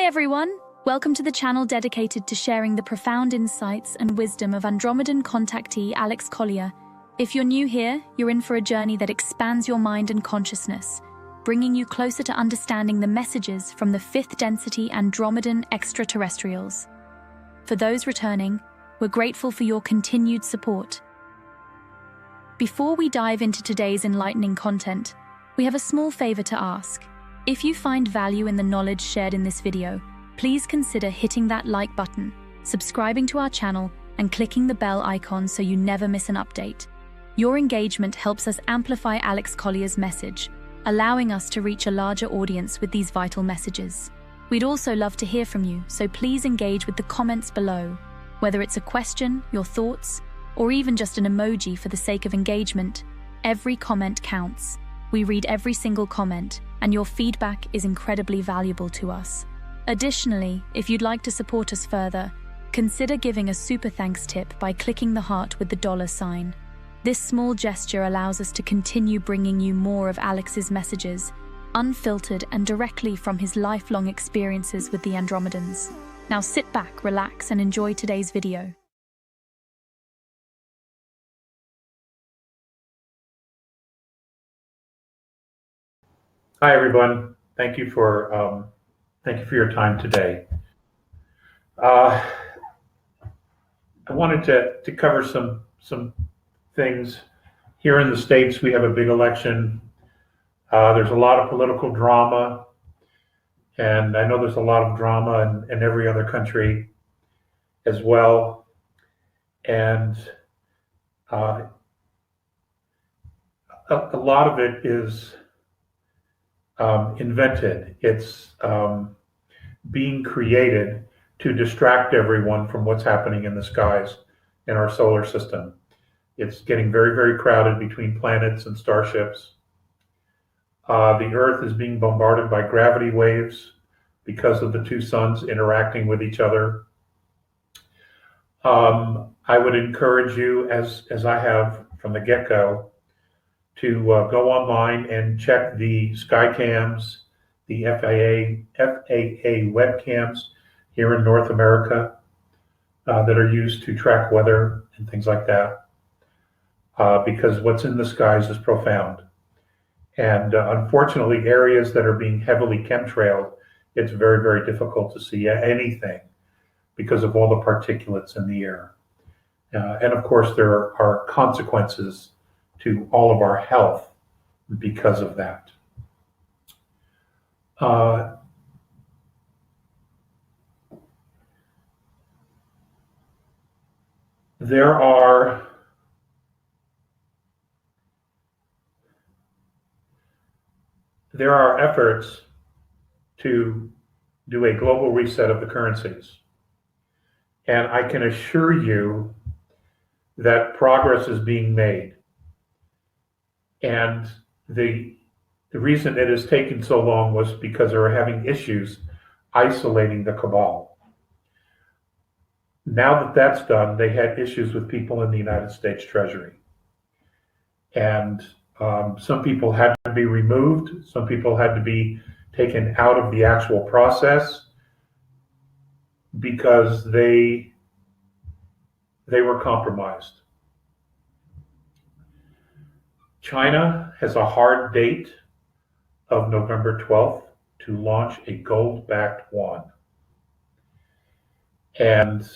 everyone! Welcome to the channel dedicated to sharing the profound insights and wisdom of Andromedan contactee Alex Collier. If you're new here, you're in for a journey that expands your mind and consciousness, bringing you closer to understanding the messages from the fifth density Andromedan extraterrestrials. For those returning, we're grateful for your continued support. Before we dive into today's enlightening content, we have a small favor to ask. If you find value in the knowledge shared in this video, please consider hitting that like button, subscribing to our channel, and clicking the bell icon so you never miss an update. Your engagement helps us amplify Alex Collier's message, allowing us to reach a larger audience with these vital messages. We'd also love to hear from you, so please engage with the comments below. Whether it's a question, your thoughts, or even just an emoji for the sake of engagement, every comment counts. We read every single comment, and your feedback is incredibly valuable to us. Additionally, if you'd like to support us further, consider giving a super thanks tip by clicking the heart with the $sign. This small gesture allows us to continue bringing you more of Alex's messages, unfiltered and directly from his lifelong experiences with the Andromedans. Now sit back, relax, and enjoy today's video. Hi, everyone. Thank you for your time today. I wanted to cover some things. Here in the States, we have a big election. There's a lot of political drama, and I know there's a lot of drama in every other country as well. And a lot of it is invented. It's being created to distract everyone from what's happening in the skies in our solar system. It's getting very, very crowded between planets and starships. The Earth is being bombarded by gravity waves because of the two suns interacting with each other. I would encourage you, as I have from the get-go, to go online and check the Skycams, the FAA webcams here in North America that are used to track weather and things like that, because what's in the skies is profound. And unfortunately, areas that are being heavily chemtrailed, it's very, very difficult to see anything because of all the particulates in the air. And of course, there are consequences to all of our health because of that. There are efforts to do a global reset of the currencies. And I can assure you that progress is being made. And the reason it has taken so long was because they were having issues isolating the Cabal. Now that that's done, they had issues with people in the United States Treasury. And some people had to be removed. Some people had to be taken out of the actual process because they were compromised. China has a hard date of November 12th to launch a gold-backed yuan. And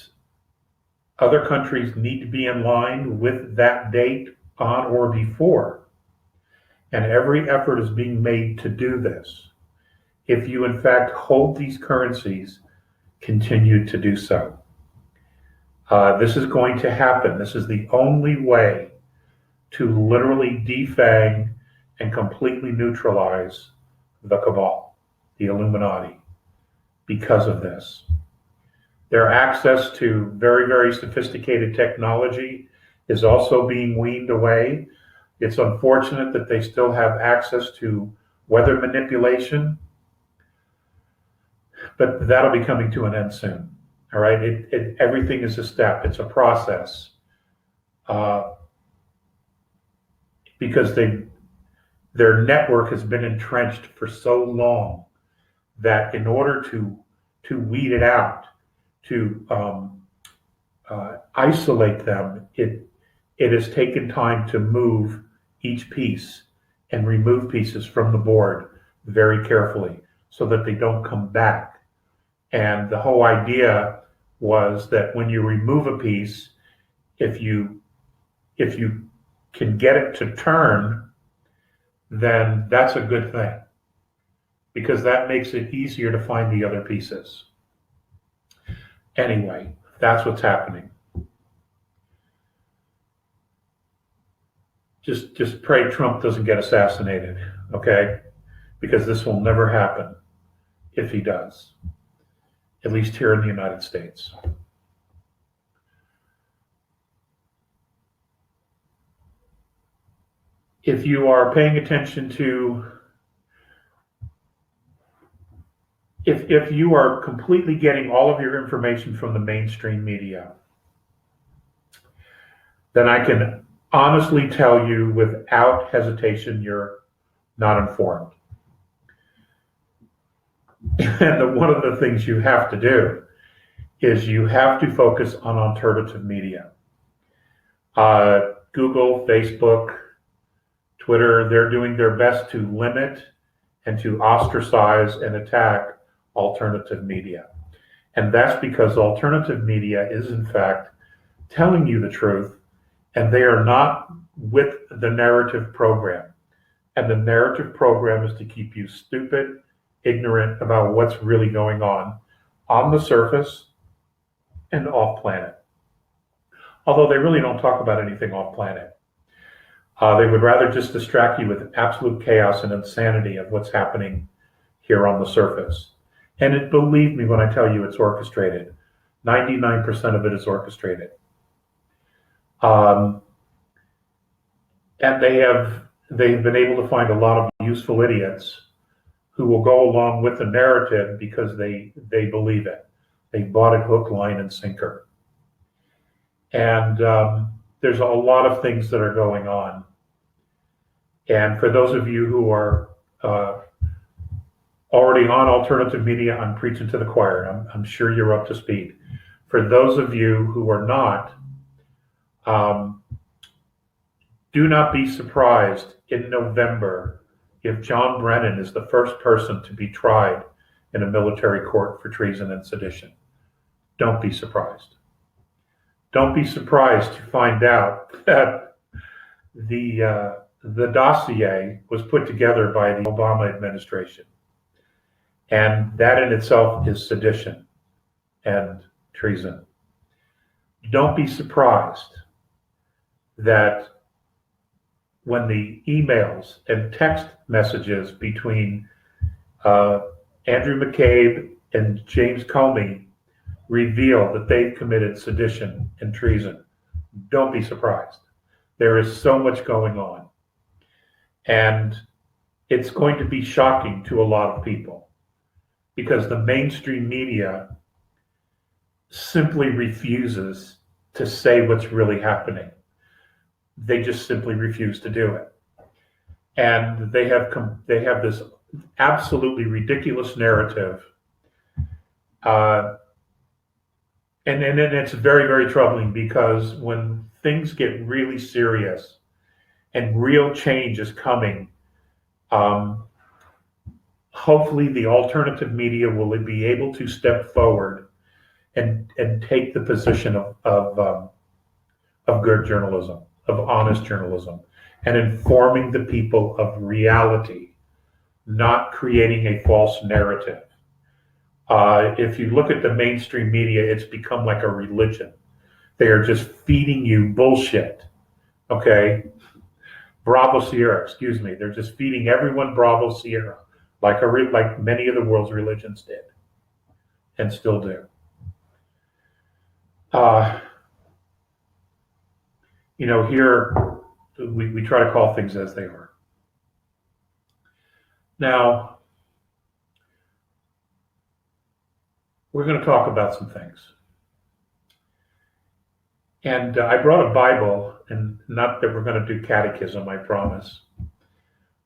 other countries need to be in line with that date on or before. And every effort is being made to do this. If you, in fact, hold these currencies, continue to do so. This is going to happen. This is the only way to literally defang and completely neutralize the Cabal, the Illuminati, because of this. Their access to very, very sophisticated technology is also being weaned away. It's unfortunate that they still have access to weather manipulation, but that'll be coming to an end soon. All right, everything is a step. It's a process. Because their network has been entrenched for so long that in order to to weed it out, to isolate them. It has taken time to move each piece and remove pieces from the board very carefully so that they don't come back. And the whole idea was that when you remove a piece, if you can get it to turn, then that's a good thing, because that makes it easier to find the other pieces. Anyway, that's what's happening. Just pray Trump doesn't get assassinated, okay? Because this will never happen if he does, at least here in the United States. If you are paying attention to, if you are completely getting all of your information from the mainstream media, then I can honestly tell you without hesitation you're not informed. And one of the things you have to do is you have to focus on alternative media. Google, Facebook, Twitter, they're doing their best to limit and to ostracize and attack alternative media. And that's because alternative media is in fact telling you the truth, and they are not with the narrative program. And the narrative program is to keep you stupid, ignorant about what's really going on the surface and off planet. Although they really don't talk about anything off planet. They would rather just distract you with absolute chaos and insanity of what's happening here on the surface. And believe me when I tell you it's orchestrated. 99% of it is orchestrated. And they've been able to find a lot of useful idiots who will go along with the narrative because they believe it. They bought it hook, line, and sinker. And there's a lot of things that are going on. And for those of you who are already on alternative media, I'm preaching to the choir. I'm sure you're up to speed. For those of you who are not, do not be surprised in November if John Brennan is the first person to be tried in a military court for treason and sedition. Don't be surprised. Don't be surprised to find out that the dossier was put together by the Obama administration. And that in itself is sedition and treason. Don't be surprised that when the emails and text messages between Andrew McCabe and James Comey reveal that they've committed sedition and treason, don't be surprised. There is so much going on. And it's going to be shocking to a lot of people because the mainstream media simply refuses to say what's really happening. They just simply refuse to do it. And they have this absolutely ridiculous narrative. And it's very, very troubling because when things get really serious and real change is coming, hopefully the alternative media will be able to step forward and take the position of good journalism, of honest journalism, and informing the people of reality, not creating a false narrative. If you look at the mainstream media, it's become like a religion. They are just feeding you bullshit. Okay? Bravo Sierra, excuse me. They're just feeding everyone Bravo Sierra, like many of the world's religions did and still do. Here we try to call things as they are. Now, we're going to talk about some things. And I brought a Bible, and not that we're going to do catechism, I promise.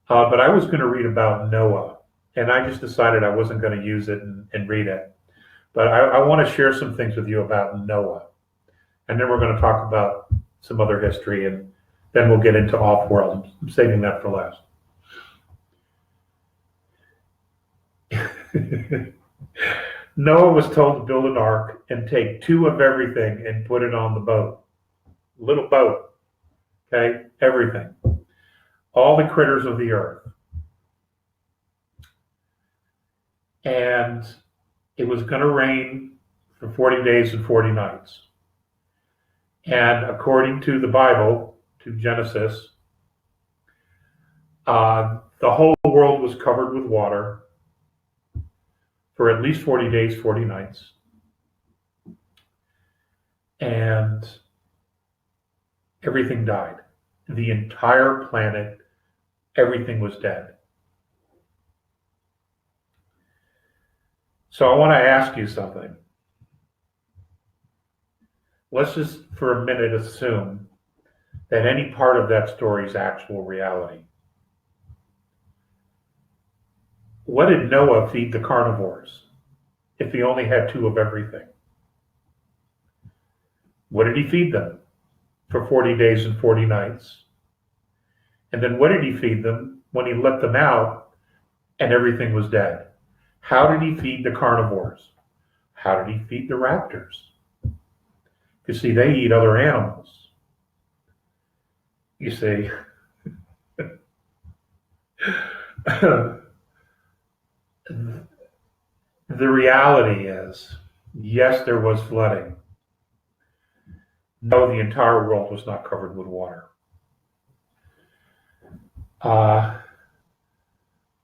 But I was going to read about Noah, and I just decided I wasn't going to use it and read it. But I want to share some things with you about Noah. And then we're going to talk about some other history, and then we'll get into off-world. I'm saving that for last. Noah was told to build an ark and take 2 of everything and put it on the boat. Little boat, okay? Everything. All the critters of the earth. And it was going to rain for 40 days and 40 nights. And according to the Bible, to Genesis, the whole world was covered with water for at least 40 days, 40 nights. And everything died. The entire planet, everything was dead. So I want to ask you something. Let's just for a minute assume that any part of that story is actual reality. What did Noah feed the carnivores if he only had 2 of everything? What did he feed them for 40 days and 40 nights? And then what did he feed them when he let them out and everything was dead? How did he feed the carnivores? How did he feed the raptors? You see, they eat other animals. You see, the reality is, yes, there was flooding. No, the entire world was not covered with water.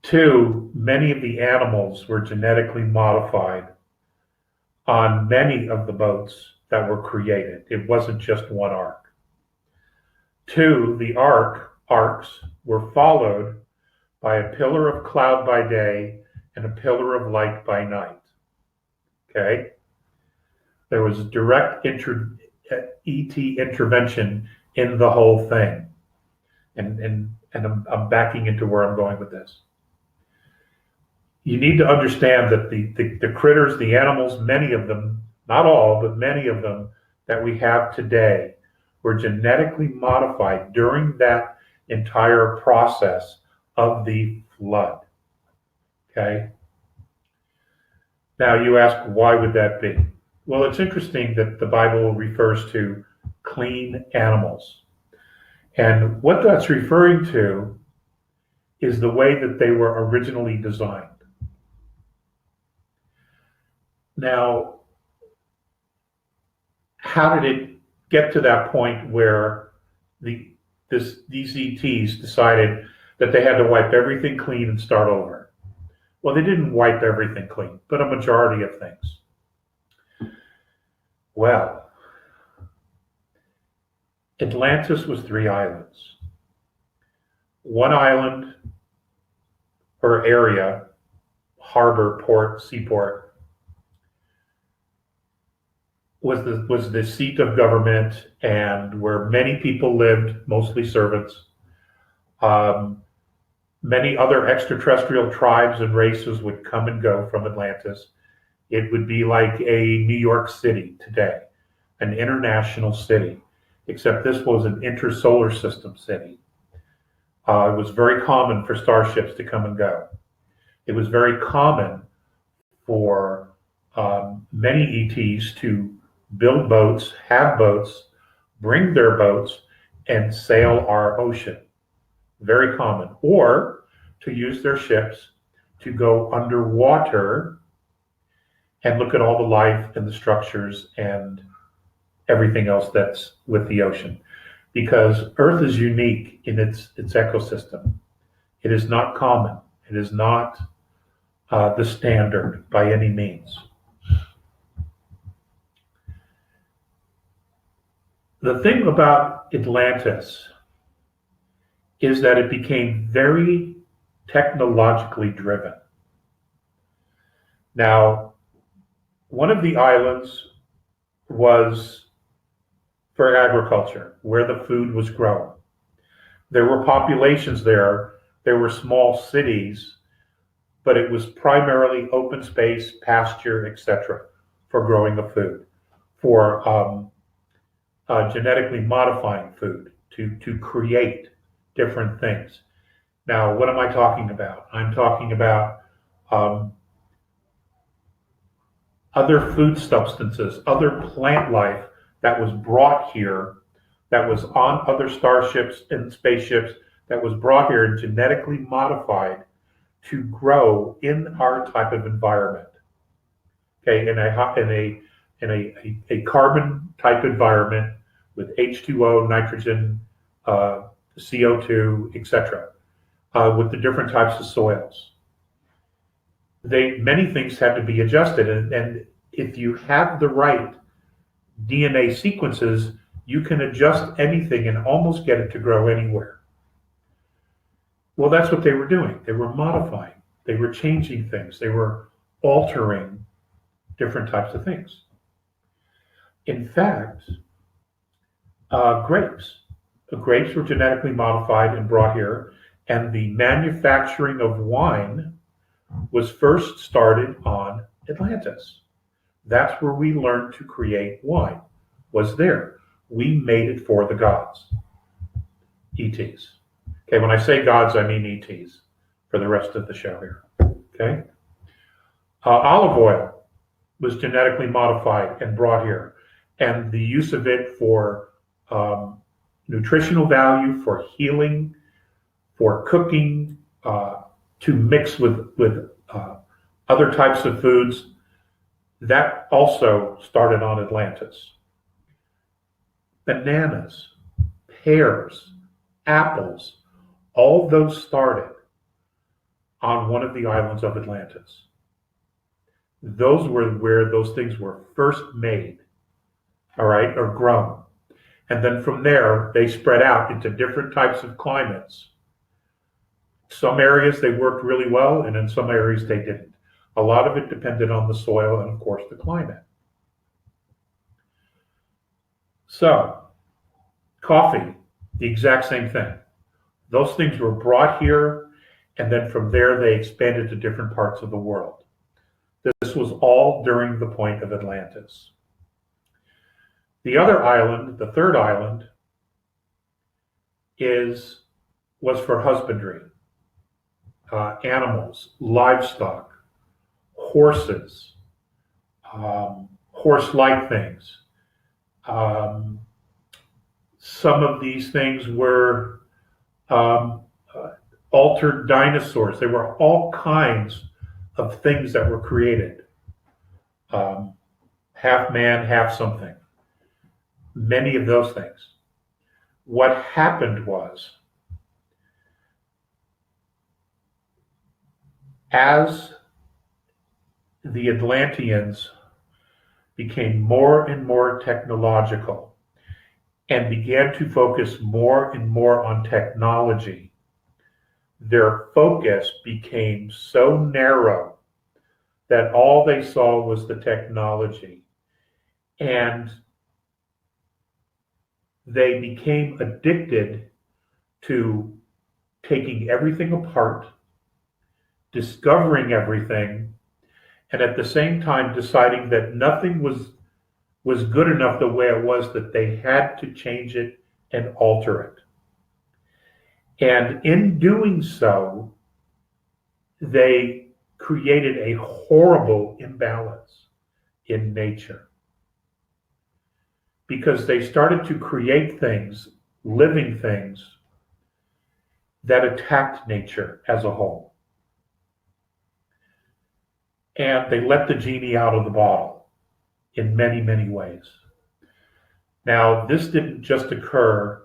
2, many of the animals were genetically modified on many of the boats that were created. It wasn't just one ark. 2, the arks were followed by a pillar of cloud by day and a pillar of light by night. Okay? There was direct ET intervention in the whole thing. And I'm backing into where I'm going with this. You need to understand that the critters, the animals, many of them, not all, but many of them that we have today were genetically modified during that entire process of the flood. Okay? Now you ask, why would that be? Well, it's interesting that the Bible refers to clean animals. And what that's referring to is the way that they were originally designed. Now, how did it get to that point where these ETs decided that they had to wipe everything clean and start over? Well, they didn't wipe everything clean, but a majority of things. Well, Atlantis was 3 islands. One island or area, harbor, port, seaport, was the seat of government and where many people lived, mostly servants. Many other extraterrestrial tribes and races would come and go from Atlantis. It would be like a New York City today, an international city, except this was an intersolar system city. It was very common for starships to come and go. It was very common for many ETs to build boats, have boats, bring their boats, and sail our ocean. Very common. Or to use their ships to go underwater and look at all the life and the structures and everything else that's with the ocean. Because Earth is unique in its ecosystem. It is not common. It is not the standard by any means. The thing about Atlantis is that it became very technologically driven. Now, one of the islands was for agriculture, where the food was grown. There were populations there. There were small cities, but it was primarily open space, pasture, etc. for growing the food, for genetically modifying food to create different things. Now, what am I talking about? I'm talking about other food substances, other plant life that was brought here, that was on other starships and spaceships, that was brought here and genetically modified to grow in our type of environment. Okay, in a carbon type environment with H2O, nitrogen, CO2, etc., with the different types of soils. Many things had to be adjusted, and if you have the right DNA sequences, you can adjust anything and almost get it to grow anywhere. Well, that's what they were doing. They were modifying. They were changing things. They were altering different types of things. In fact, grapes. The grapes were genetically modified and brought here, and the manufacturing of wine was first started on Atlantis. That's where we learned to create wine, was there. We made it for the gods, ETs. Okay, when I say gods, I mean ETs for the rest of the show here. Okay, olive oil was genetically modified and brought here, and the use of it for nutritional value, for healing, for cooking, to mix with other types of foods, that also started on Atlantis. Bananas, pears, apples, all those started on one of the islands of Atlantis. Those were where those things were first made, all right, or grown. And then from there, they spread out into different types of climates. Some areas they worked really well, and in some areas they didn't. A lot of it depended on the soil and, of course, the climate. So, coffee, the exact same thing. Those things were brought here, and then from there they expanded to different parts of the world. This was all during the point of Atlantis. The other island, the third island, was for husbandry. Animals, livestock, horses, horse-like things. Some of these things were altered dinosaurs. There were all kinds of things that were created. Half man, half something. Many of those things. What happened was, as the Atlanteans became more and more technological and began to focus more and more on technology, their focus became so narrow that all they saw was the technology. And they became addicted to taking everything apart, discovering everything, and at the same time deciding that nothing was good enough the way it was, that they had to change it and alter it. And in doing so, they created a horrible imbalance in nature, because they started to create things, living things, that attacked nature as a whole. And they let the genie out of the bottle in many, many ways. Now, this didn't just occur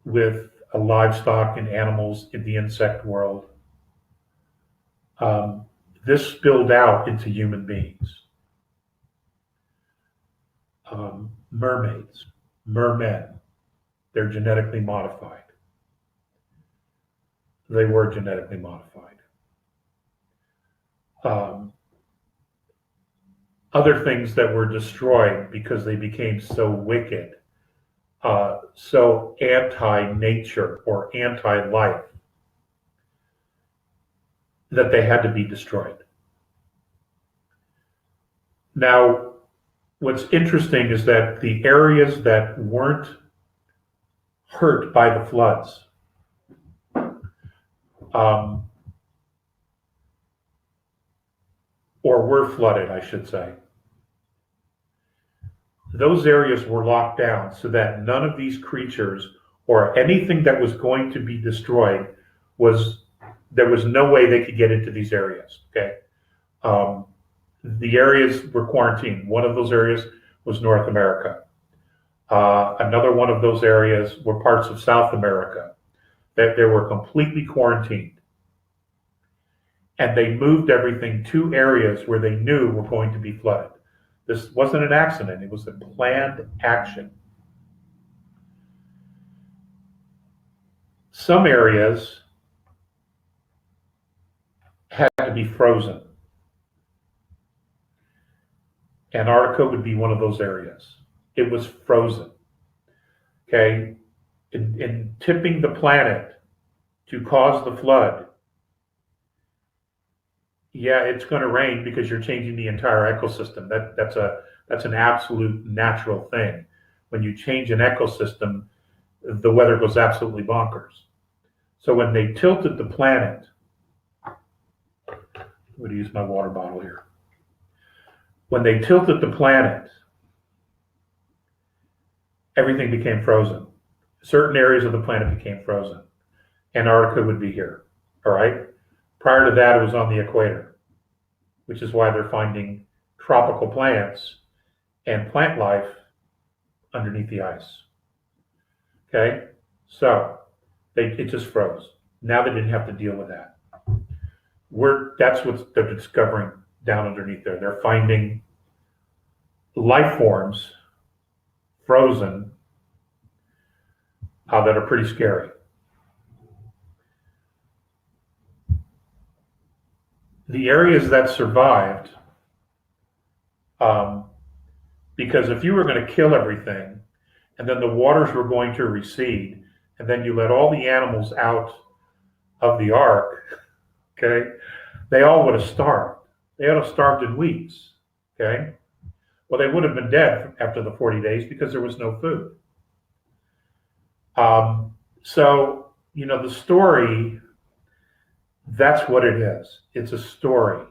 with livestock and animals in the insect world. This spilled out into human beings. Mermaids, mermen, they're genetically modified. They were genetically modified. Other things that were destroyed because they became so wicked, so anti-nature or anti-life, that they had to be destroyed. Now, what's interesting is that the areas that weren't hurt by the floods, or were flooded, I should say, those areas were locked down so that none of these creatures or anything that was going to be destroyed there was no way they could get into these areas. Okay. The areas were quarantined. One of those areas was North America. Another one of those areas were parts of South America that they were completely quarantined. And they moved everything to areas where they knew were going to be flooded. This wasn't an accident, it was a planned action. Some areas had to be frozen. Antarctica would be one of those areas. It was frozen. Okay? In tipping the planet to cause the flood, yeah, it's going to rain because you're changing the entire ecosystem. That's an absolute natural thing. When you change an ecosystem, the weather goes absolutely bonkers. So when they tilted the planet, I'm going to use my water bottle here. When they tilted the planet, everything became frozen. Certain areas of the planet became frozen. Antarctica would be here, all right? Prior to that, it was on the equator, which is why they're finding tropical plants and plant life underneath the ice. Okay? So, it just froze. Now they didn't have to deal with that. That's what they're discovering down underneath there. They're finding life forms frozen that are pretty scary. The areas that survived, because if you were going to kill everything and then the waters were going to recede and then you let all the animals out of the ark, okay, they all would have starved. They would have starved in weeks, okay? Well, they would have been dead after the 40 days because there was no food. So, the story, that's what it is. It's a story.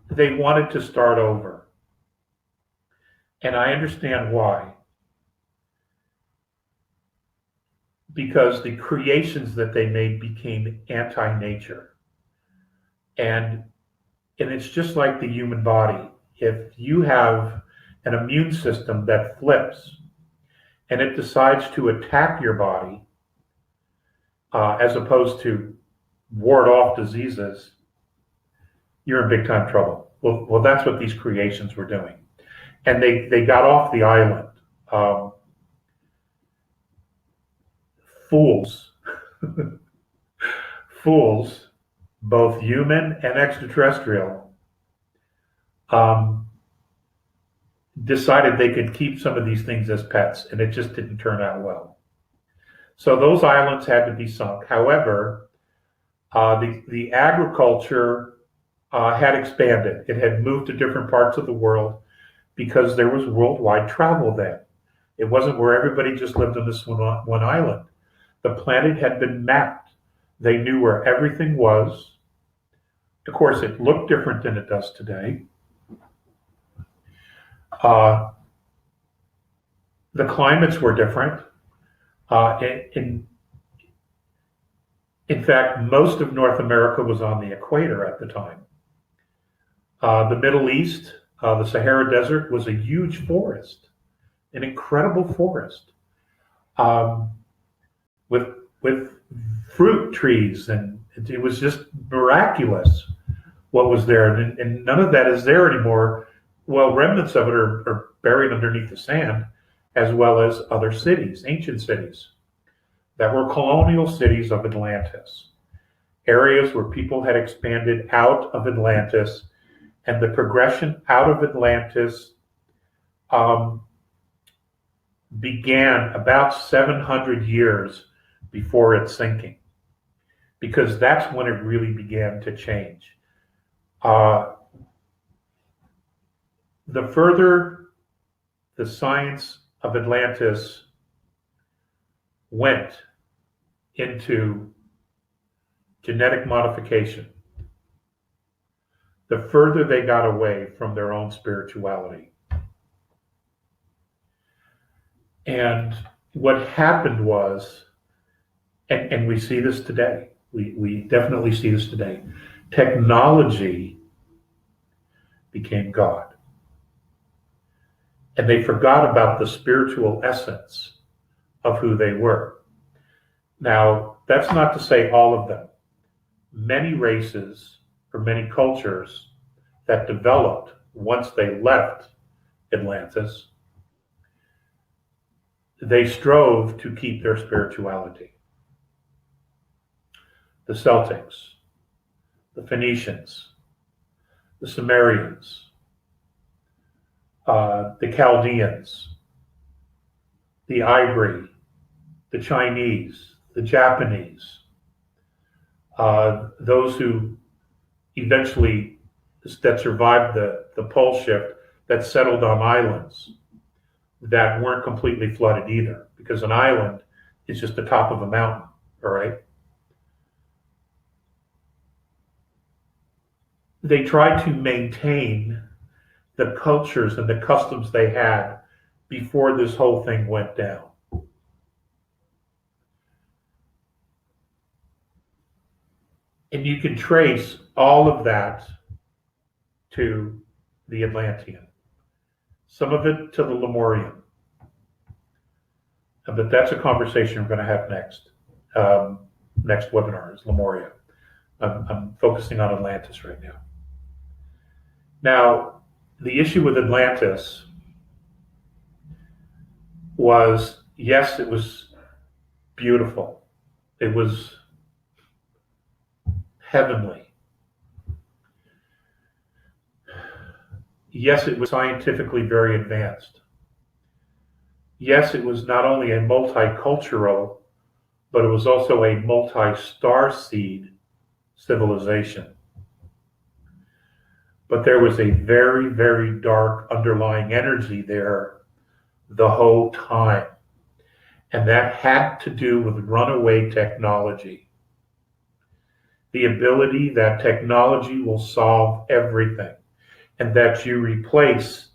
They wanted to start over. And I understand why. Because the creations that they made became anti-nature. And it's just like the human body. If you have an immune system that flips and it decides to attack your body as opposed to ward off diseases, you're in big time trouble. Well, that's what these creations were doing. And they got off the island. Fools, both human and extraterrestrial, decided they could keep some of these things as pets, and it just didn't turn out well. So those islands had to be sunk. However, the agriculture had expanded. It had moved to different parts of the world because there was worldwide travel then. It wasn't where everybody just lived on this one island. The planet had been mapped. They knew where everything was. Of course, it looked different than it does today. The climates were different. In fact, most of North America was on the equator at the time. The Middle East, the Sahara Desert, was a huge forest, an incredible forest, with fruit trees, and it was just miraculous what was there, and none of that is there anymore. Well, remnants of it are buried underneath the sand, as well as other cities, ancient cities, that were colonial cities of Atlantis, areas where people had expanded out of Atlantis, and the progression out of Atlantis began about 700 years before its sinking, because that's when it really began to change. The further the science of Atlantis went into genetic modification, the further they got away from their own spirituality. And what happened was, and we see this today, we definitely see this today, technology became God. And they forgot about the spiritual essence of who they were. Now, that's not to say all of them. Many races or many cultures that developed once they left Atlantis, they strove to keep their spirituality. The Celtics, the Phoenicians, the Sumerians, the Chaldeans, the Ivory, the Chinese, the Japanese, those who eventually, that survived the pole shift, that settled on islands that weren't completely flooded either, because an island is just the top of a mountain, all right? They tried to maintain the cultures and the customs they had before this whole thing went down. And you can trace all of that to the Atlantean, some of it to the Lemurian. But that's a conversation we're going to have next. Next webinar is Lemuria. I'm focusing on Atlantis right now. Now, the issue with Atlantis was, yes, it was beautiful. It was heavenly. Yes, it was scientifically very advanced. Yes, it was not only a multicultural, but it was also a multi-star seed civilization. But there was a very, very dark underlying energy there the whole time. And that had to do with runaway technology. The ability that technology will solve everything, and that you replace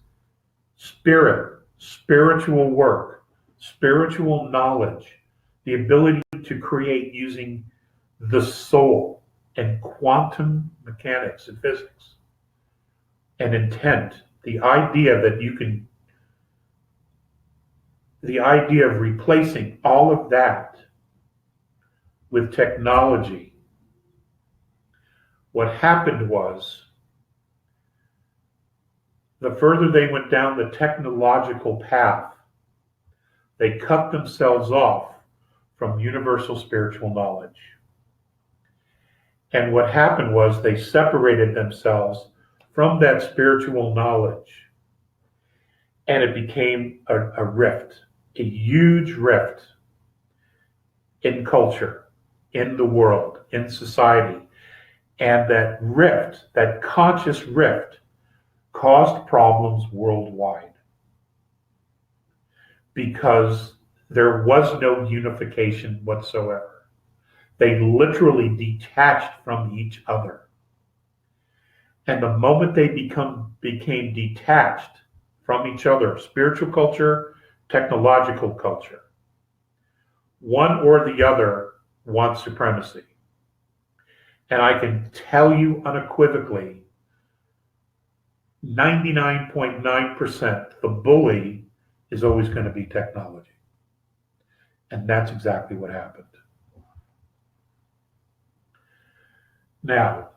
spirit, spiritual work, spiritual knowledge, the ability to create using the soul and quantum mechanics and physics and intent, the idea of replacing all of that with technology. What happened was, the further they went down the technological path, they cut themselves off from universal spiritual knowledge. And what happened was they separated themselves from that spiritual knowledge, and it became a rift, a huge rift in culture, in the world, in society. And that rift, that conscious rift, caused problems worldwide, because there was no unification whatsoever. They literally detached from each other. And the moment they became detached from each other, spiritual culture, technological culture, one or the other wants supremacy. And I can tell you unequivocally, 99.9%, the bully is always going to be technology. And that's exactly what happened. Now,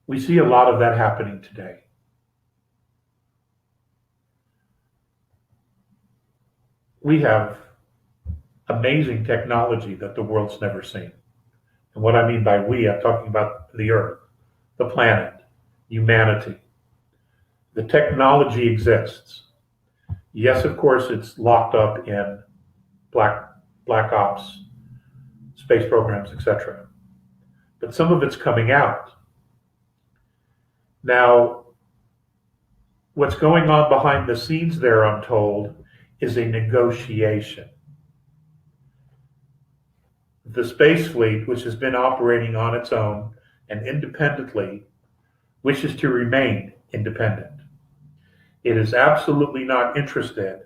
we see a lot of that happening today. We have amazing technology that the world's never seen. And what I mean by we, I'm talking about the Earth, the planet, humanity. The technology exists. Yes, of course, it's locked up in black ops, space programs, etc. But some of it's coming out. Now, what's going on behind the scenes there, I'm told, is a negotiation. The space fleet, which has been operating on its own and independently, wishes to remain independent. It is absolutely not interested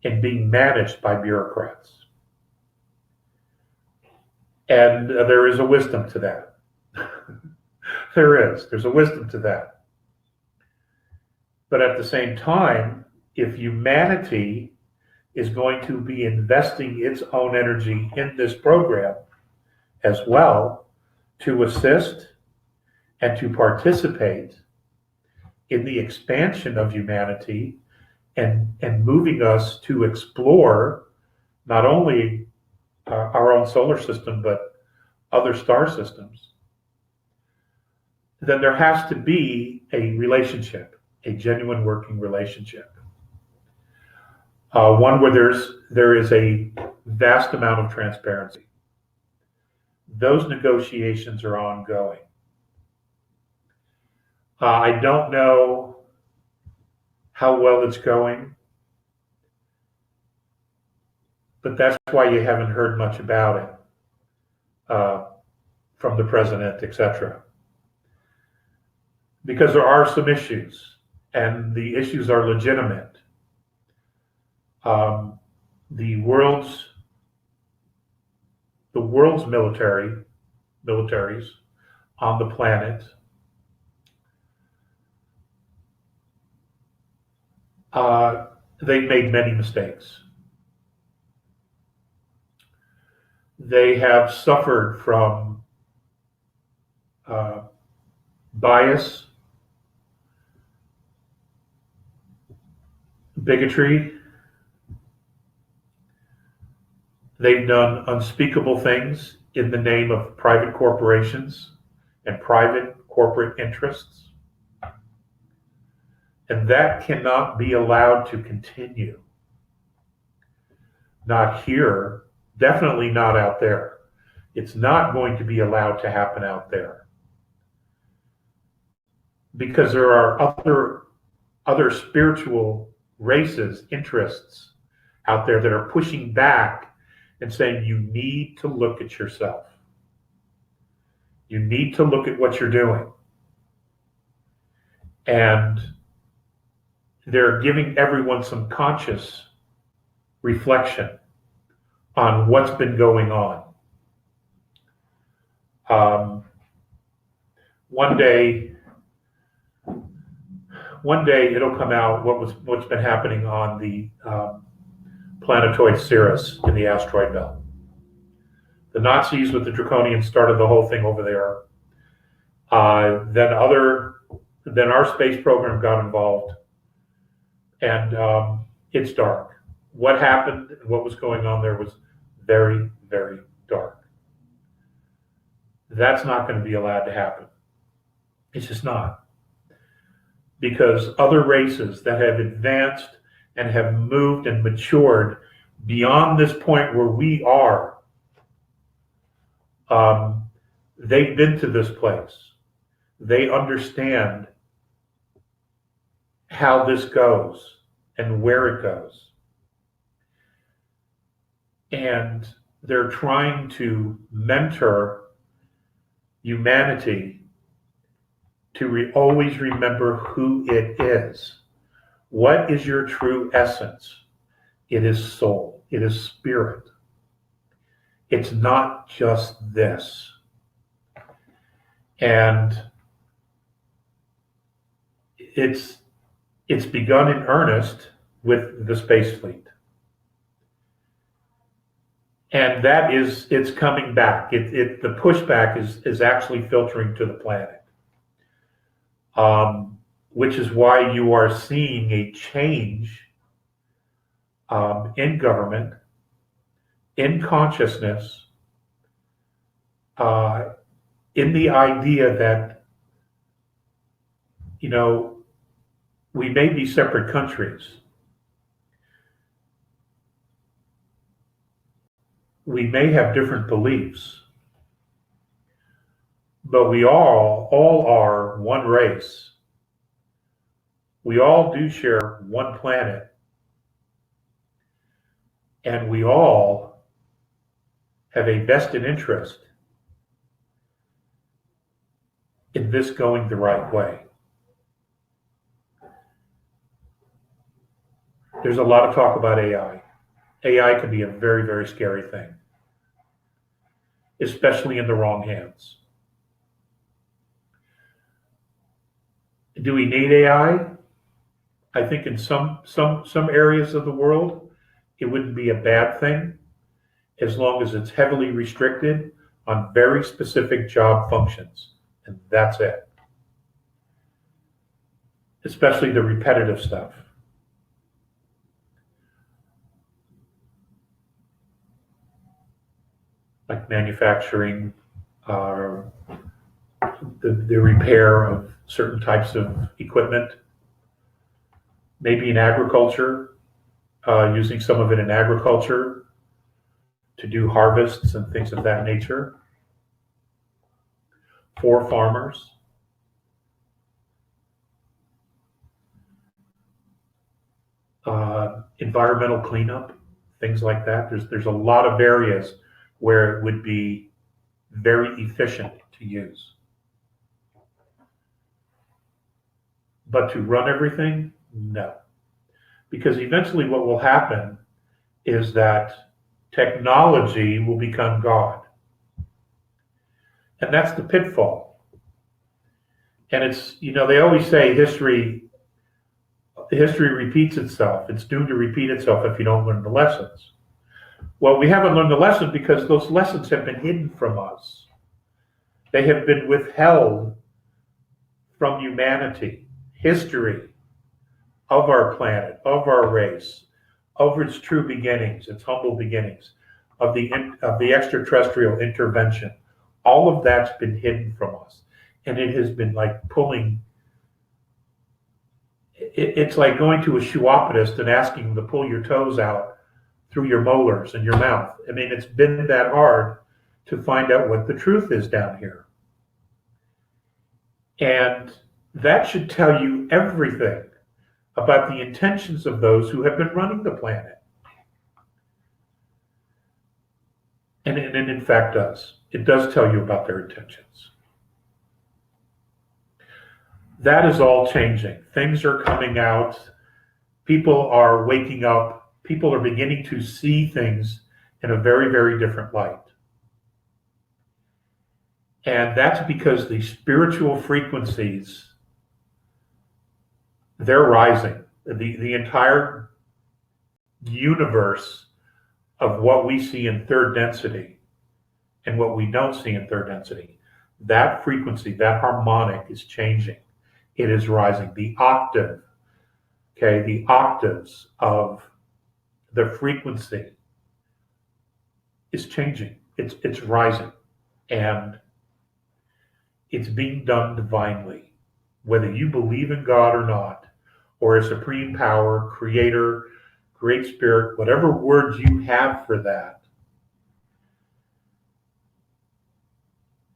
in being managed by bureaucrats. And there is a wisdom to that. There's a wisdom to that. But at the same time, if humanity is going to be investing its own energy in this program as well, to assist and to participate in the expansion of humanity and moving us to explore not only our own solar system, but other star systems, then there has to be a relationship, a genuine working relationship. One where there is a vast amount of transparency. Those negotiations are ongoing. I don't know how well it's going, but that's why you haven't heard much about it from the president, etc. Because there are some issues, and the issues are legitimate. The world's militaries on the planet they've made many mistakes. They have suffered from bias, bigotry. They've done unspeakable things in the name of private corporations and private corporate interests. And that cannot be allowed to continue. Not here, definitely not out there. It's not going to be allowed to happen out there. Because there are other spiritual races, interests out there that are pushing back and saying, you need to look at yourself. You need to look at what you're doing. And they're giving everyone some conscious reflection on what's been going on. One day it'll come out what's been happening on the planetoid Cirrus in the asteroid belt. The Nazis with the Draconians started the whole thing over there. Then our space program got involved, and it's dark. What happened and what was going on there was very, very dark. That's not going to be allowed to happen. It's just not. Because other races that have advanced and have moved and matured beyond this point where we are, they've been to this place. They understand how this goes and where it goes. And they're trying to mentor humanity to always remember who it is. What is your true essence? It is soul. It is spirit. It's not just this. And it's begun in earnest with the space fleet. And it's coming back. The pushback is actually filtering to the planet. Which is why you are seeing a change in government, in consciousness, in the idea that, we may be separate countries, We may have different beliefs, but we all are one race. We all do share one planet, and we all have a vested interest in this going the right way. There's a lot of talk about AI. AI can be a very, very scary thing, especially in the wrong hands. Do we need AI? I think in some areas of the world, it wouldn't be a bad thing as long as it's heavily restricted on very specific job functions, and that's it. Especially the repetitive stuff. Like manufacturing, the repair of certain types of equipment, maybe in agriculture, using some of it in agriculture to do harvests and things of that nature for farmers. Environmental cleanup, things like that. There's a lot of areas where it would be very efficient to use. But to run everything, no. Because eventually what will happen is that technology will become God. And that's the pitfall. And it's, they always say history repeats itself. It's doomed to repeat itself if you don't learn the lessons. Well, we haven't learned the lesson because those lessons have been hidden from us. They have been withheld from humanity, history of our planet, of our race, of its true beginnings, its humble beginnings, of the extraterrestrial intervention. All of that's been hidden from us. And it has been like pulling. It's like going to a chiropodist and asking them to pull your toes out through your molars and your mouth. I mean, it's been that hard to find out what the truth is down here. And that should tell you everything about the intentions of those who have been running the planet. And it in fact does. It does tell you about their intentions. That is all changing. Things are coming out. People are waking up. People are beginning to see things in a very, very different light. And that's because the spiritual frequencies, they're rising. The entire universe of what we see in third density and what we don't see in third density, that frequency, that harmonic is changing. It is rising. The octave, the octaves of the frequency is changing. It's rising. And it's being done divinely. Whether you believe in God or not, or a supreme power, creator, great spirit, whatever words you have for that,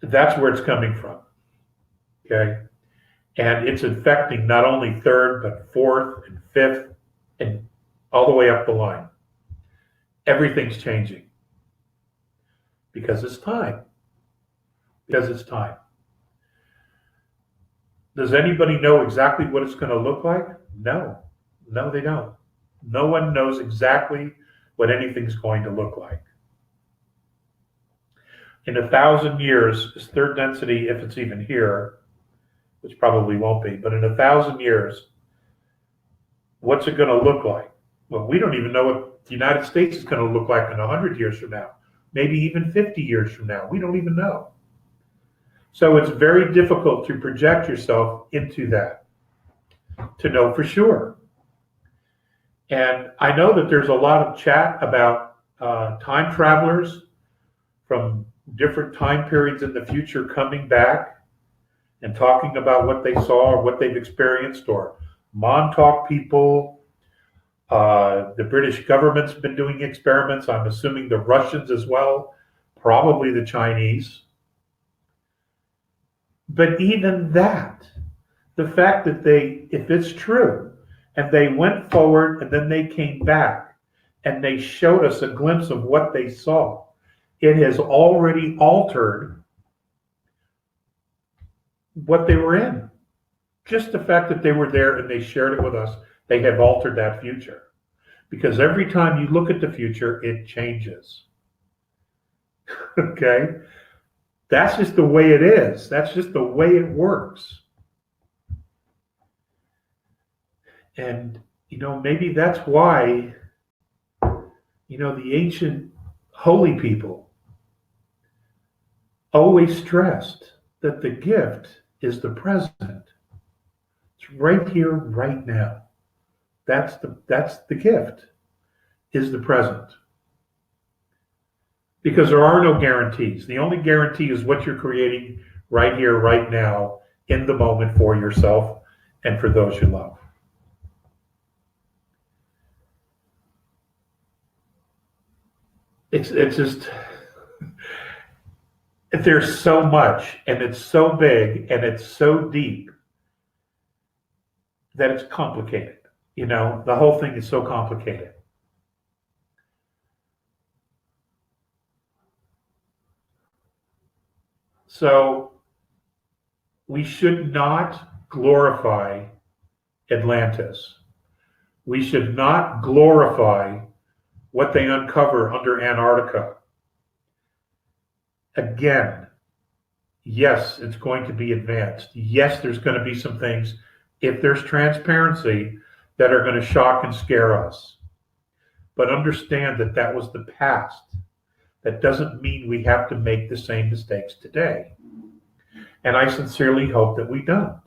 that's where it's coming from. Okay? And it's affecting not only third, but fourth and fifth, and all the way up the line. Everything's changing. Because it's time. Because it's time. Does anybody know exactly what it's going to look like? No. No, they don't. No one knows exactly what anything's going to look like. In 1,000 years, is third density, if it's even here, which probably won't be, but in 1,000 years, what's it going to look like? Well, we don't even know what the United States is going to look like in 100 years from now, maybe even 50 years from now. We don't even know. So it's very difficult to project yourself into that, to know for sure. And I know that there's a lot of chat about time travelers from different time periods in the future coming back and talking about what they saw or what they've experienced, or Montauk people, The British government's been doing experiments. I'm assuming the Russians as well, probably the Chinese. But even that, the fact that if it's true, and they went forward and then they came back and they showed us a glimpse of what they saw, it has already altered what they were in. Just the fact that they were there and they shared it with us, they have altered that future. Because every time you look at the future, it changes. Okay? That's just the way it is. That's just the way it works. And, maybe that's why, the ancient holy people always stressed that the gift is the present. It's right here, right now. That's the gift, is the present. Because there are no guarantees. The only guarantee is what you're creating right here, right now, in the moment for yourself and for those you love. It's just, there's so much, and it's so big, and it's so deep that it's complicated. The whole thing is so complicated. So we should not glorify Atlantis. We should not glorify what they uncover under Antarctica. Again, yes, it's going to be advanced. Yes, there's going to be some things, if there's transparency, that are going to shock and scare us. But understand that that was the past. That doesn't mean we have to make the same mistakes today. And I sincerely hope that we don't.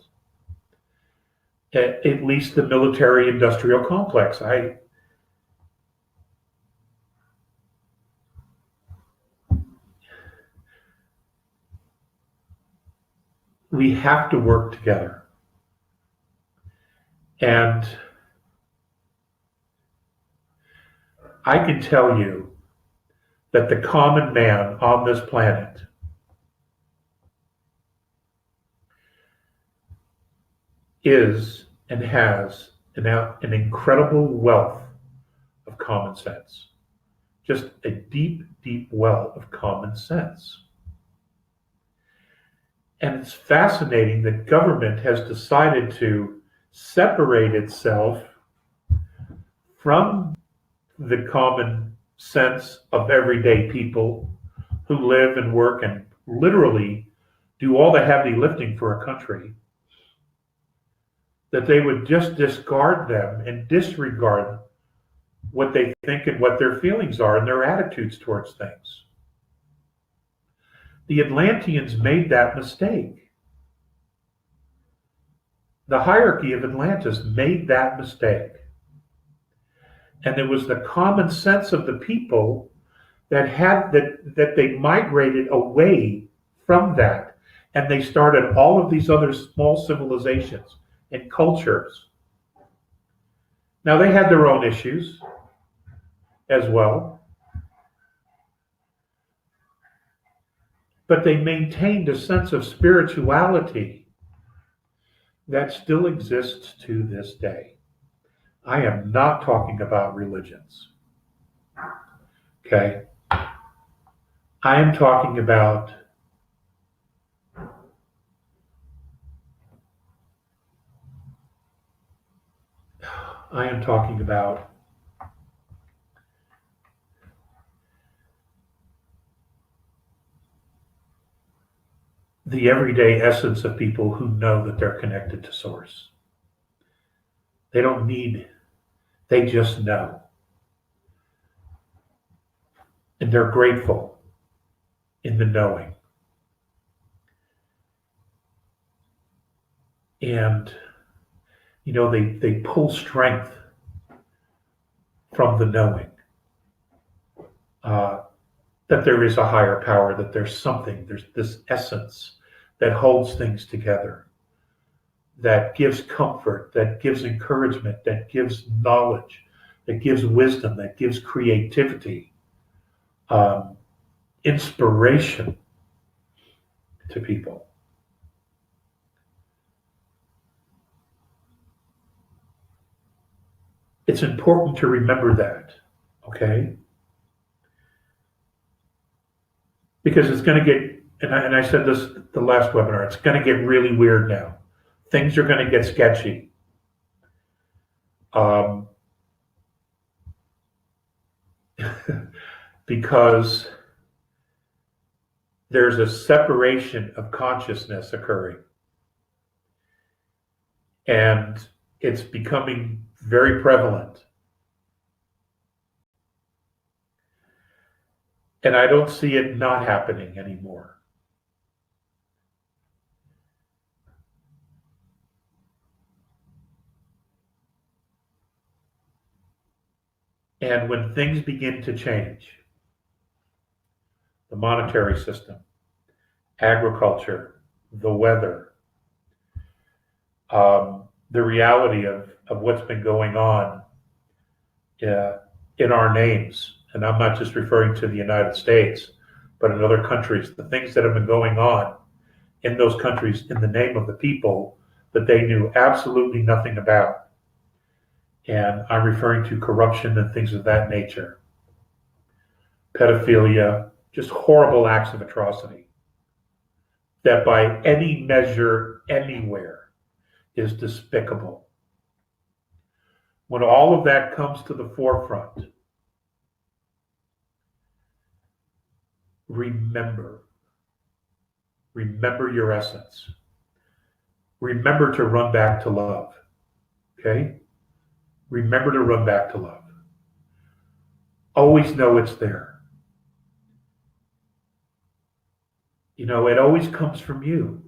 At least the military-industrial complex. We have to work together. And I can tell you that the common man on this planet is and has an incredible wealth of common sense. Just a deep, deep well of common sense. And it's fascinating that government has decided to separate itself from the common sense of everyday people who live and work and literally do all the heavy lifting for a country, that they would just discard them and disregard what they think and what their feelings are and their attitudes towards things. The Atlanteans made that mistake. The hierarchy of Atlantis made that mistake. And it was the common sense of the people that they migrated away from that. And they started all of these other small civilizations and cultures. Now, they had their own issues as well. But they maintained a sense of spirituality that still exists to this day. I am not talking about religions. Okay? I am talking about the everyday essence of people who know that they're connected to Source. They don't need, they just know. And they're grateful in the knowing. And, they pull strength from the knowing. That there is a higher power, that there's something, there's this essence that holds things together, that gives comfort, that gives encouragement, that gives knowledge, that gives wisdom, that gives creativity, inspiration to people. It's important to remember that, okay? Because it's going to get, and I said this the last webinar, it's going to get really weird now. Things are going to get sketchy. Because there's a separation of consciousness occurring. And it's becoming very prevalent. And I don't see it not happening anymore. And when things begin to change, the monetary system, agriculture, the weather, the reality of what's been going on in our names, and I'm not just referring to the United States, but in other countries, the things that have been going on in those countries in the name of the people that they knew absolutely nothing about. And I'm referring to corruption and things of that nature. Pedophilia, just horrible acts of atrocity that by any measure anywhere is despicable. When all of that comes to the forefront, remember your essence. Remember to run back to love, okay? Remember to run back to love. Always know it's there. You know, it always comes from you.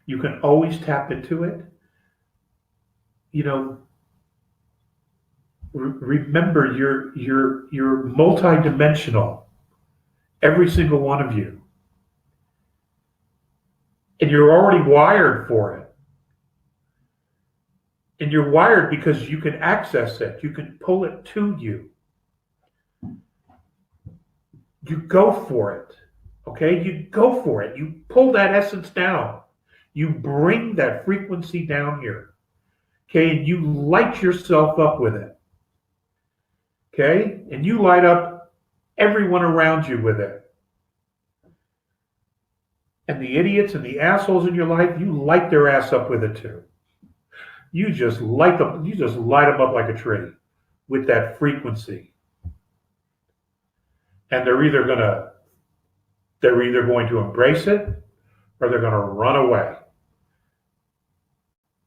You can always tap into it. You know, remember you're multidimensional, every single one of you. And you're already wired for it. And you're wired because you can access it. You can pull it to you. You go for it. Okay? You go for it. You pull that essence down. You bring that frequency down here. Okay? And you light yourself up with it. Okay? And you light up everyone around you with it. And the idiots and the assholes in your life, you light their ass up with it too. You just light them up like a tree with that frequency. And they're either going to embrace it or they're going to run away.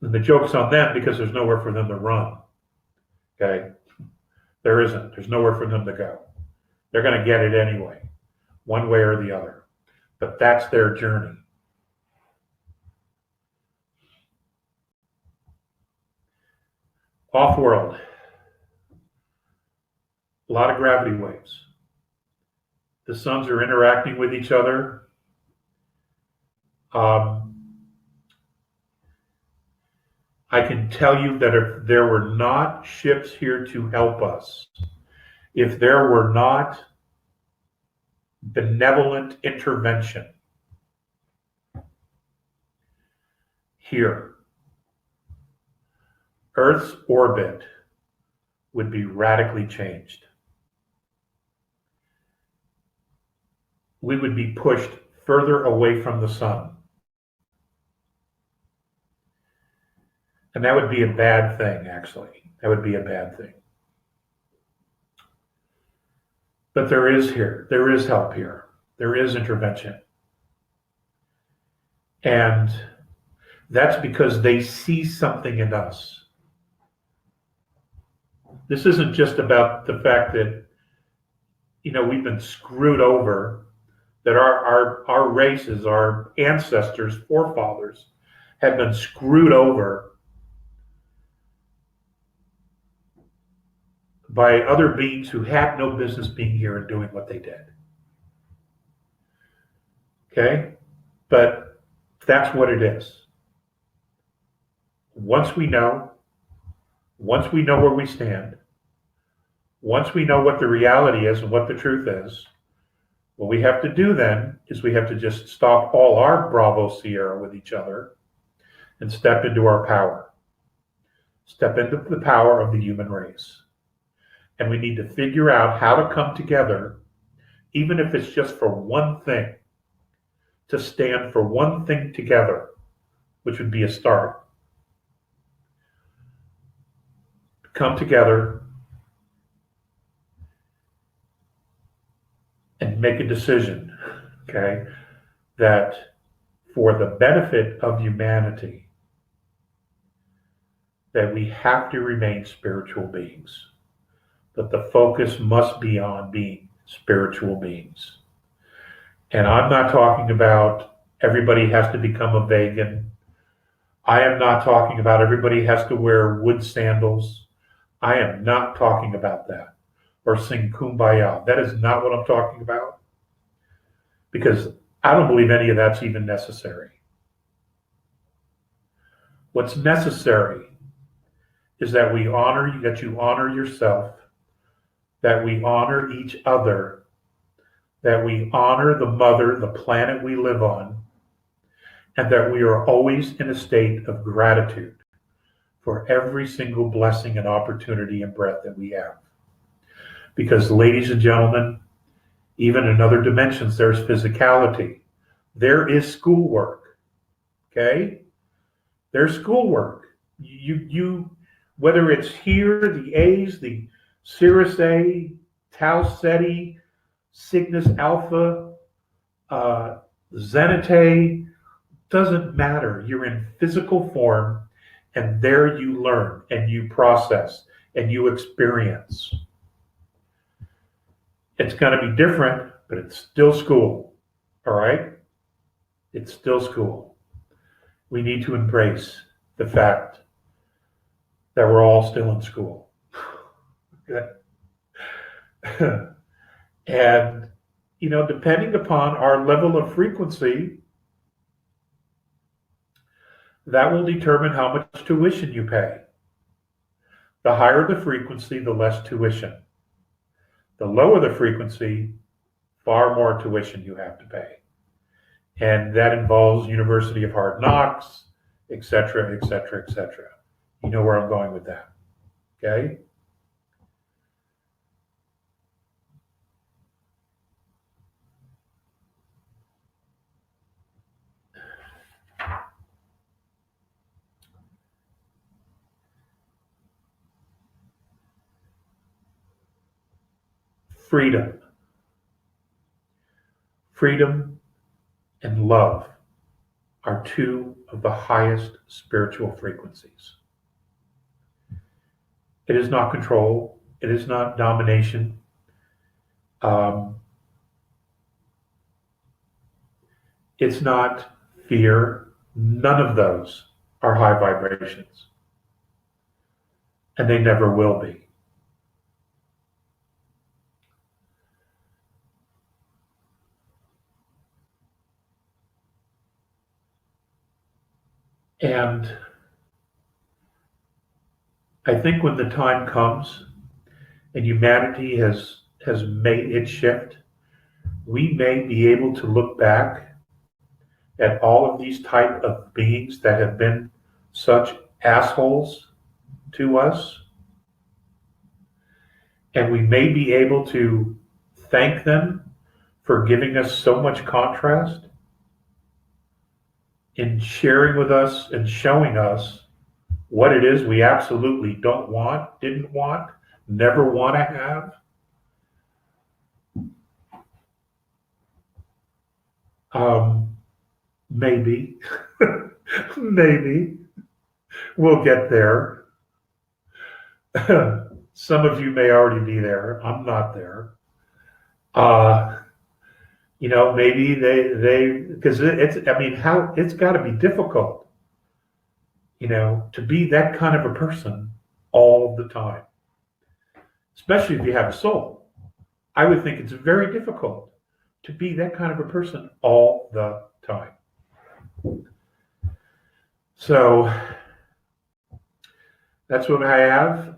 And the joke's on them because there's nowhere for them to run. Okay? There isn't. There's nowhere for them to go. They're going to get it anyway, one way or the other. But that's their journey. Off-world. A lot of gravity waves. The suns are interacting with each other. I can tell you that if there were not ships here to help us, if there were not benevolent intervention here, Earth's orbit would be radically changed. We would be pushed further away from the sun. And that would be a bad thing, actually. That would be a bad thing. But there is help here. There is intervention. And that's because they see something in us. This isn't just about the fact that, you know, we've been screwed over, that our races, our ancestors, forefathers, have been screwed over by other beings who had no business being here and doing what they did. Okay? But that's what it is. Once we know where we stand, Once we know what the reality is and what the truth is, what we have to do then is we have to just stop all our Bravo Sierra with each other and step into our power. Step into the power of the human race. And we need to figure out how to come together, even if it's just for one thing, to stand for one thing together, which would be a start. Come together and make a decision, okay, that for the benefit of humanity, that we have to remain spiritual beings, that the focus must be on being spiritual beings. And I'm not talking about everybody has to become a vegan. I am not talking about everybody has to wear wood sandals. I am not talking about that or sing Kumbaya. That is not what I'm talking about, because I don't believe any of that's even necessary. What's necessary is that we honor, that you honor yourself, that we honor each other, that we honor the mother, the planet we live on, and that we are always in a state of gratitude for every single blessing and opportunity and breath that we have. Because, ladies and gentlemen, even in other dimensions, there's physicality. There is schoolwork, okay? There's schoolwork. You whether it's here, the A's, the Cirrus A, Tau Ceti, Cygnus Alpha, Zenitae, doesn't matter. You're in physical form, and there you learn, and you process, and you experience. It's going to be different, but it's still school, all right? It's still school. We need to embrace the fact that we're all still in school. And, you know, depending upon our level of frequency, that will determine how much tuition you pay. The higher the frequency, the less tuition. The lower the frequency, far more tuition you have to pay. And that involves University of Hard Knocks, et cetera, et cetera, et cetera. You know where I'm going with that, okay? Freedom. Freedom and love are two of the highest spiritual frequencies. It is not control. It is not domination. It's not fear. None of those are high vibrations. And they never will be. And I think when the time comes and humanity has made its shift, we may be able to look back at all of these type of beings that have been such assholes to us, and we may be able to thank them for giving us so much contrast in sharing with us and showing us what it is we absolutely don't want, didn't want, never want to have. Maybe, maybe we'll get there. Some of you may already be there. I'm not there. You know, maybe they because it's, I mean, how it's got to be difficult, you know, to be that kind of a person all the time, especially if you have a soul. I would think it's very difficult to be that kind of a person all the time. So that's what I have.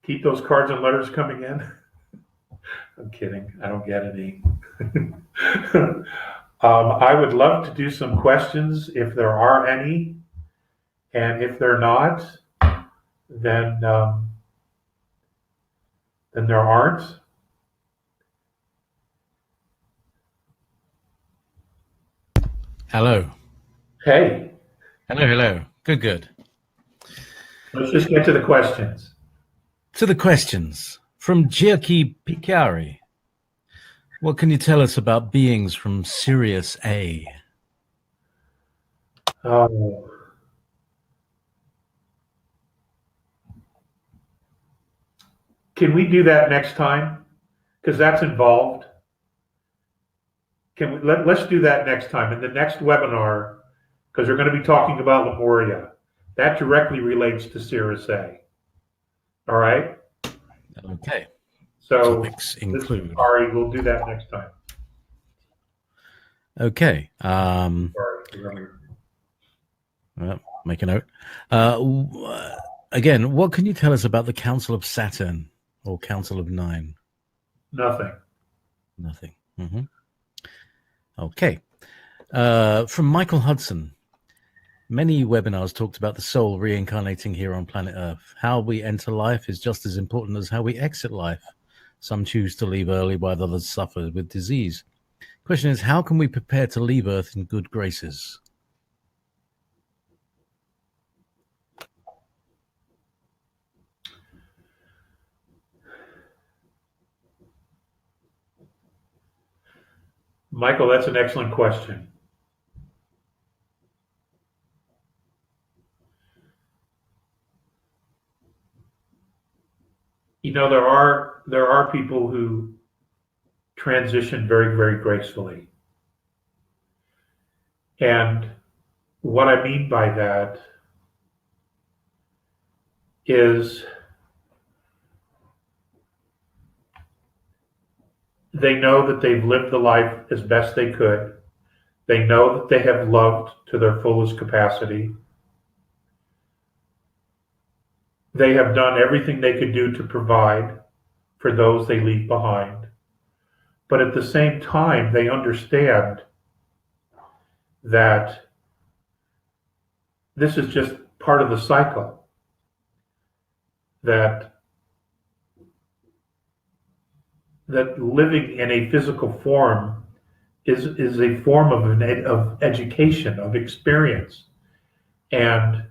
Keep those cards and letters coming in. I'm kidding. I don't get any. I would love to do some questions if there are any, and if they're not, then there aren't. Hello. Hey, Hello. Good. let's just get to the questions. To the questions from Giachi Picari. What can you tell us about beings from Sirius A? Oh. Can we do that next time? Because that's involved. Let's do that next time in the next webinar, because we're going to be talking about Lemuria. That directly relates to Sirius A. All right. Okay. So topics include. Sorry, we'll do that next time. Okay. Sorry. Well, make a note. Again, what can you tell us about the Council of Saturn or Council of Nine? Nothing. Mm-hmm. Okay. From Michael Hudson. Many webinars talked about the soul reincarnating here on planet Earth. How we enter life is just as important as how we exit life. Some choose to leave early while others suffer with disease. Question is, how can we prepare to leave Earth in good graces? Michael, that's an excellent question. You know, there are people who transition very, very gracefully. And what I mean by that is they know that they've lived the life as best they could. They know that they have loved to their fullest capacity. They have done everything they could do to provide for those they leave behind. But at the same time, they understand that this is just part of the cycle. That living in a physical form is a form of education, of experience. And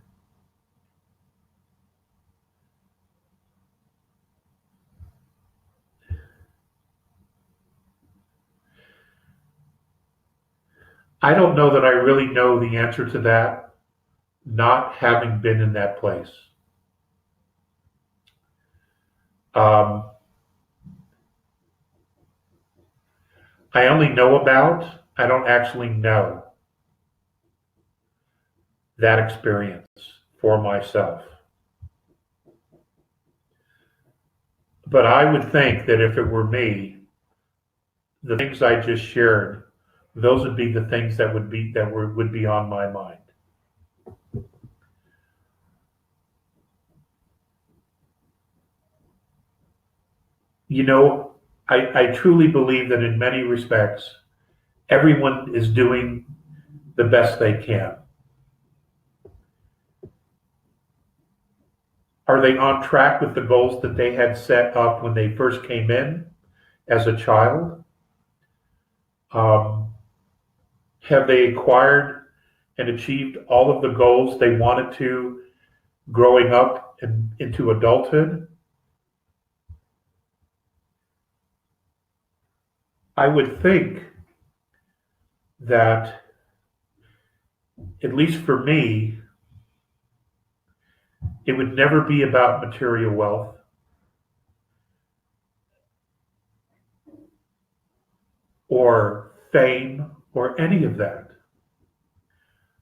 I don't know that I really know the answer to that, not having been in that place. I only know about, I don't actually know that experience for myself. But I would think that if it were me, the things I just shared, those would be the things that would be on my mind. You know, I truly believe that in many respects, everyone is doing the best they can. Are they on track with the goals that they had set up when they first came in as a child? Have they acquired and achieved all of the goals they wanted to growing up and into adulthood? I would think that, at least for me, it would never be about material wealth or fame or any of that.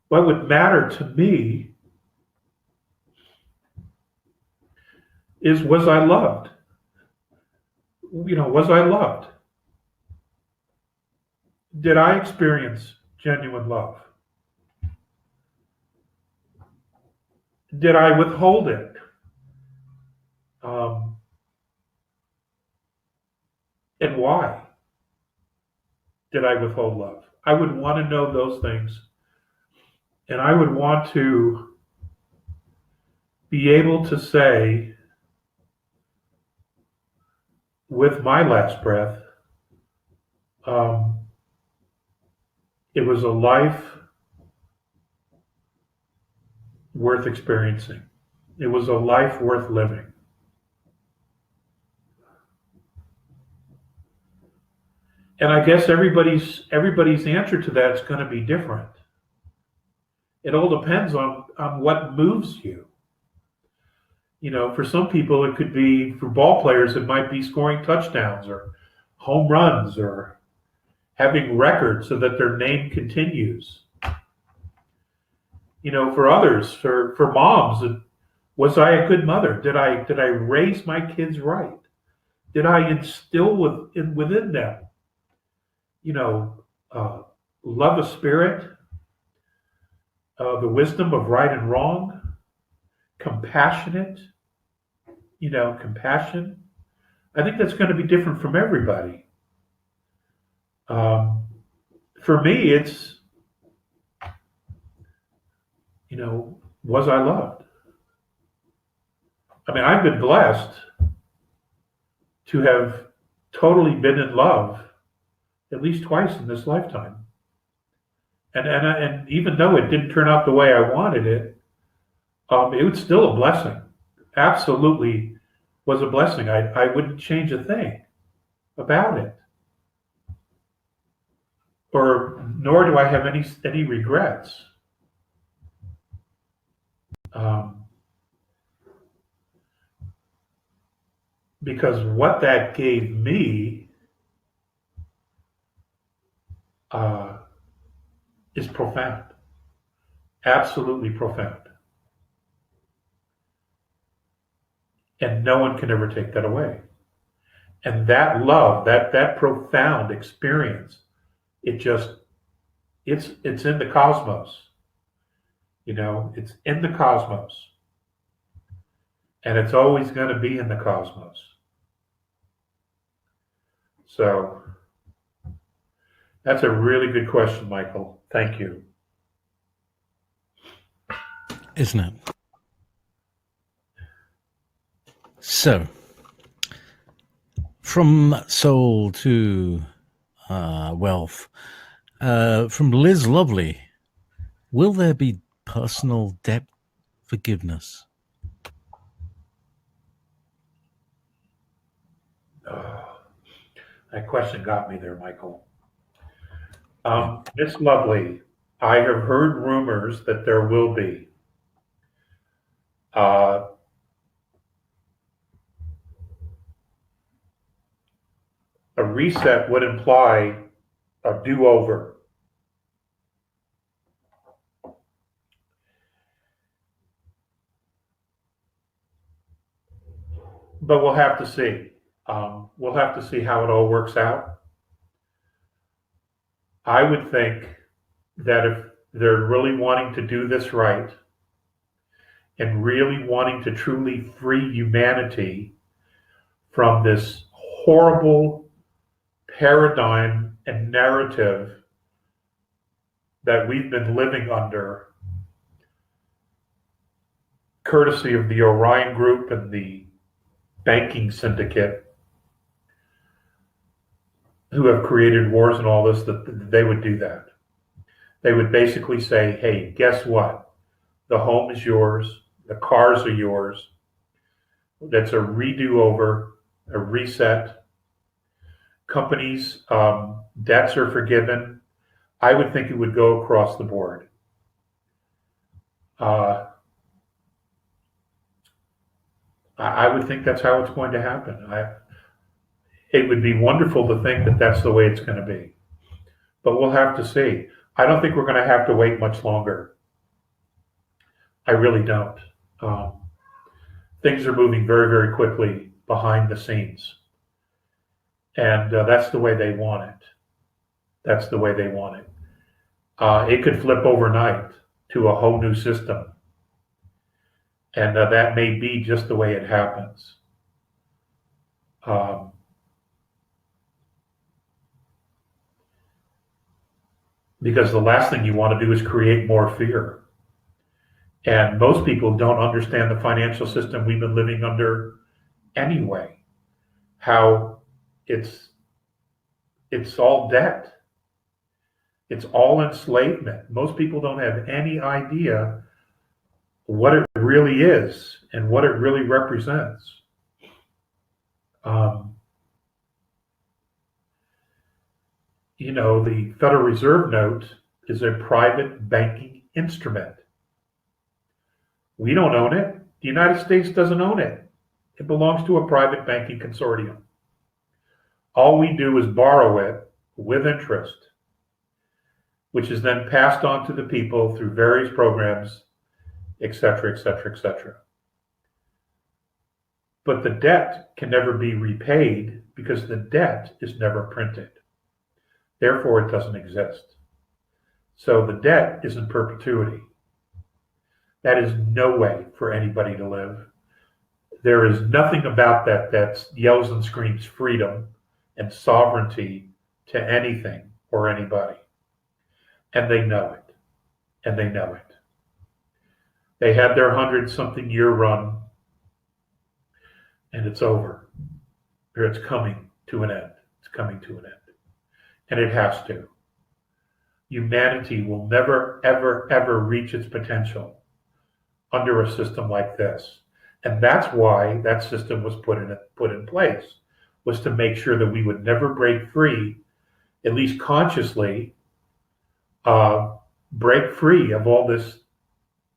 What would matter to me is, was I loved? Was I loved? Did I experience genuine love? Did I withhold it? And why did I withhold love? I would want to know those things. And I would want to be able to say with my last breath, it was a life worth experiencing. It was a life worth living. And I guess everybody's answer to that is going to be different. It all depends on what moves you. You know, for some people, it could be, for ball players, it might be scoring touchdowns or home runs or having records so that their name continues. You know, for others, for moms, was I a good mother? Did I raise my kids right? Did I instill within them, you know, love of spirit, the wisdom of right and wrong, compassion. I think that's going to be different from everybody. For me, it's, you know, was I loved? I mean, I've been blessed to have totally been in love at least twice in this lifetime. And even though it didn't turn out the way I wanted it, it was still a blessing. Absolutely was a blessing. I wouldn't change a thing about it. Nor do I have any regrets. Because what that gave me is profound. Absolutely profound. And no one can ever take that away. And that love, that profound experience, it's in the cosmos. You know, it's in the cosmos. And it's always going to be in the cosmos. So that's a really good question, Michael. Thank you. Isn't it? So, from soul to wealth, from Liz Lovely, will there be personal debt forgiveness? Oh, that question got me there, Michael. Miss Lovely, I have heard rumors that there will be. A reset would imply a do-over. But we'll have to see. We'll have to see how it all works out. I would think that if they're really wanting to do this right and really wanting to truly free humanity from this horrible paradigm and narrative that we've been living under, courtesy of the Orion Group and the banking syndicate, who have created wars and all this, that they would do that. They would basically say, hey, guess what? The home is yours. The cars are yours. That's a redo over, a reset. Companies, debts are forgiven. I would think it would go across the board. I would think that's how it's going to happen. It would be wonderful to think that that's the way it's going to be. But we'll have to see. I don't think we're going to have to wait much longer. I really don't. Things are moving very, very quickly behind the scenes. And that's the way they want it. That's the way they want it. It could flip overnight to a whole new system. And that may be just the way it happens. because the last thing you want to do is create more fear. And most people don't understand the financial system we've been living under anyway, how it's all debt. It's all enslavement. Most people don't have any idea what it really is and what it really represents. The Federal Reserve note is a private banking instrument. We don't own it. The United States doesn't own it. It belongs to a private banking consortium. All we do is borrow it with interest, which is then passed on to the people through various programs, et cetera, et cetera, et cetera. But the debt can never be repaid because the debt is never printed. Therefore, it doesn't exist. So the debt is in perpetuity. That is no way for anybody to live. There is nothing about that yells and screams freedom and sovereignty to anything or anybody. And they know it. And they know it. They had their 100-something year run, and it's over. Or it's coming to an end. It's coming to an end. And it has to. Humanity will never, ever, ever reach its potential under a system like this. And that's why that system was put in place, was to make sure that we would never break free, at least consciously, break free of all this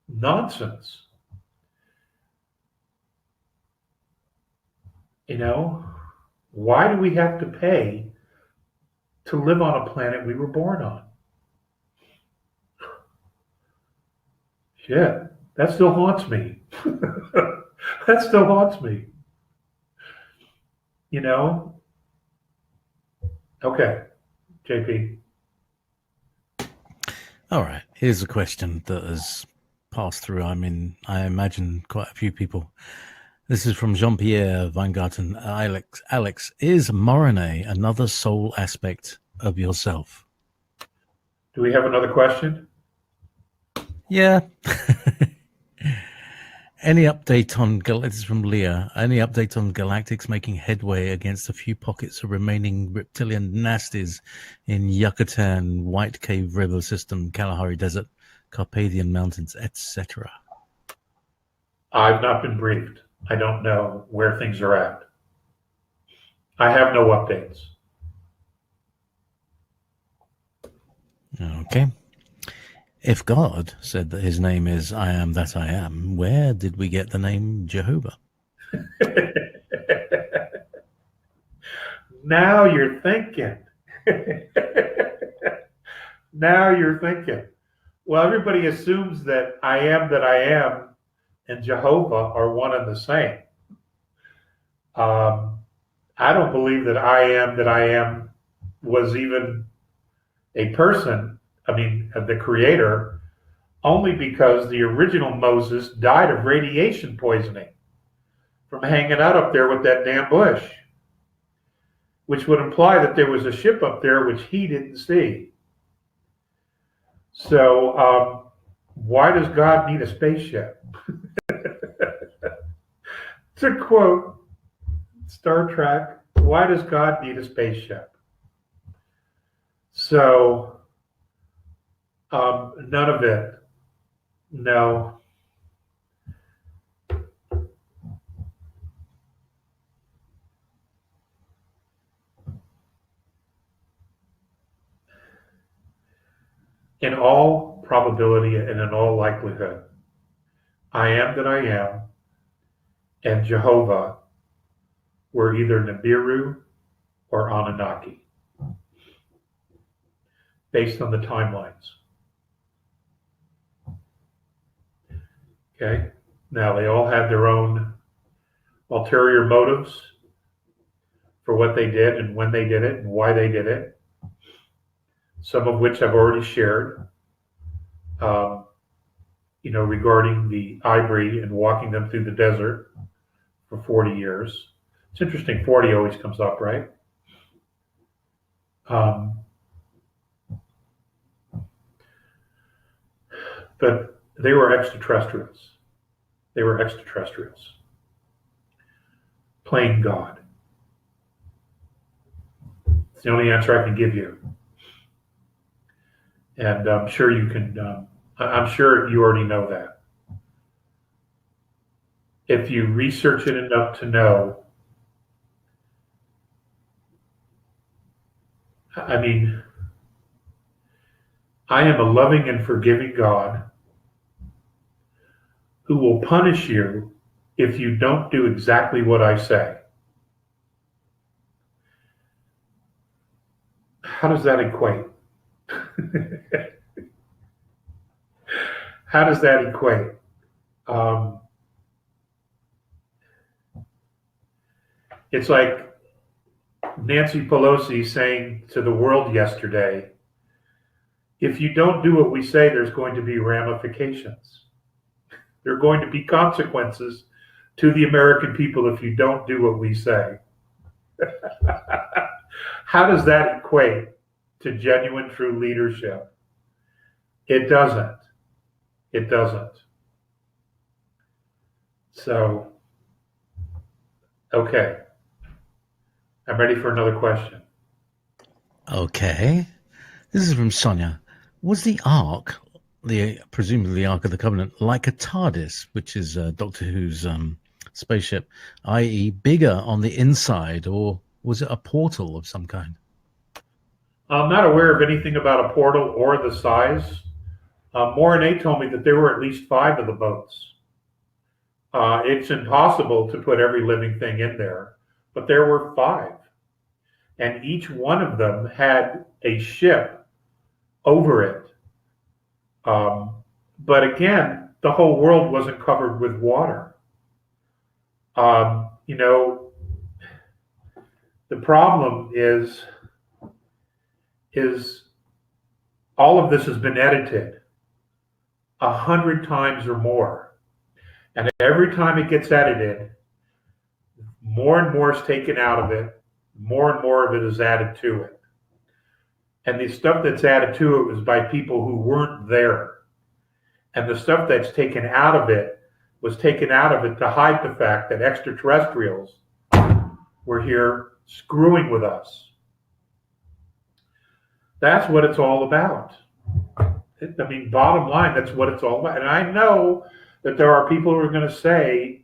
nonsense. Why do we have to pay to live on a planet we were born on? Shit, that still haunts me. That still haunts me. Okay, JP. All right, here's a question that has passed through. I imagine quite a few people. This is from Jean-Pierre Weingarten. Alex, is Morane another soul aspect of yourself? Do we have another question? Yeah. Any update on this is from Leah? Any update on galactics making headway against a few pockets of remaining reptilian nasties in Yucatan, White Cave River System, Kalahari Desert, Carpathian Mountains, etc.? I've not been briefed. I don't know where things are at. I have no updates. Okay. If God said that his name is I am that I am, where did we get the name Jehovah? Now you're thinking. Now you're thinking. Well, everybody assumes that I am and Jehovah are one and the same. I don't believe that I am was even a person, the creator, only because the original Moses died of radiation poisoning from hanging out up there with that damn bush, which would imply that there was a ship up there which he didn't see. So why does God need a spaceship? To quote Star Trek, why does God need a spaceship? So none of it. No. In all probability and in all likelihood, I am that I am and Jehovah were either Nibiru or Anunnaki, based on the timelines. Okay? Now, they all had their own ulterior motives for what they did and when they did it and why they did it, some of which I've already shared, regarding the Ivory and walking them through the desert for 40 years. It's interesting, 40 always comes up, right? But they were extraterrestrials. They were extraterrestrials. Playing God. It's the only answer I can give you. And I'm sure you can, I'm sure you already know that. If you research it enough to know, I mean, I am a loving and forgiving God who will punish you if you don't do exactly what I say. How does that equate? How does that equate? It's like Nancy Pelosi saying to the world yesterday, if you don't do what we say, there's going to be ramifications. There are going to be consequences to the American people if you don't do what we say. How does that equate to genuine, true leadership? It doesn't. It doesn't. So, okay. I'm ready for another question. Okay. This is from Sonia. Was the Ark, presumably the Ark of the Covenant, like a TARDIS, which is Doctor Who's spaceship, i.e. bigger on the inside, or was it a portal of some kind? I'm not aware of anything about a portal or the size. Morinay told me that there were at least 5 of the boats. It's impossible to put every living thing in there, but there were 5. And each one of them had a ship over it. But again, the whole world wasn't covered with water. You know, the problem is all of this has been edited 100 times or more. And every time it gets edited, more and more is taken out of it, more and more of it is added to it. And the stuff that's added to it was by people who weren't there. And the stuff that's taken out of it was taken out of it to hide the fact that extraterrestrials were here screwing with us. That's what it's all about. I mean, bottom line, that's what it's all about. And I know that there are people who are going to say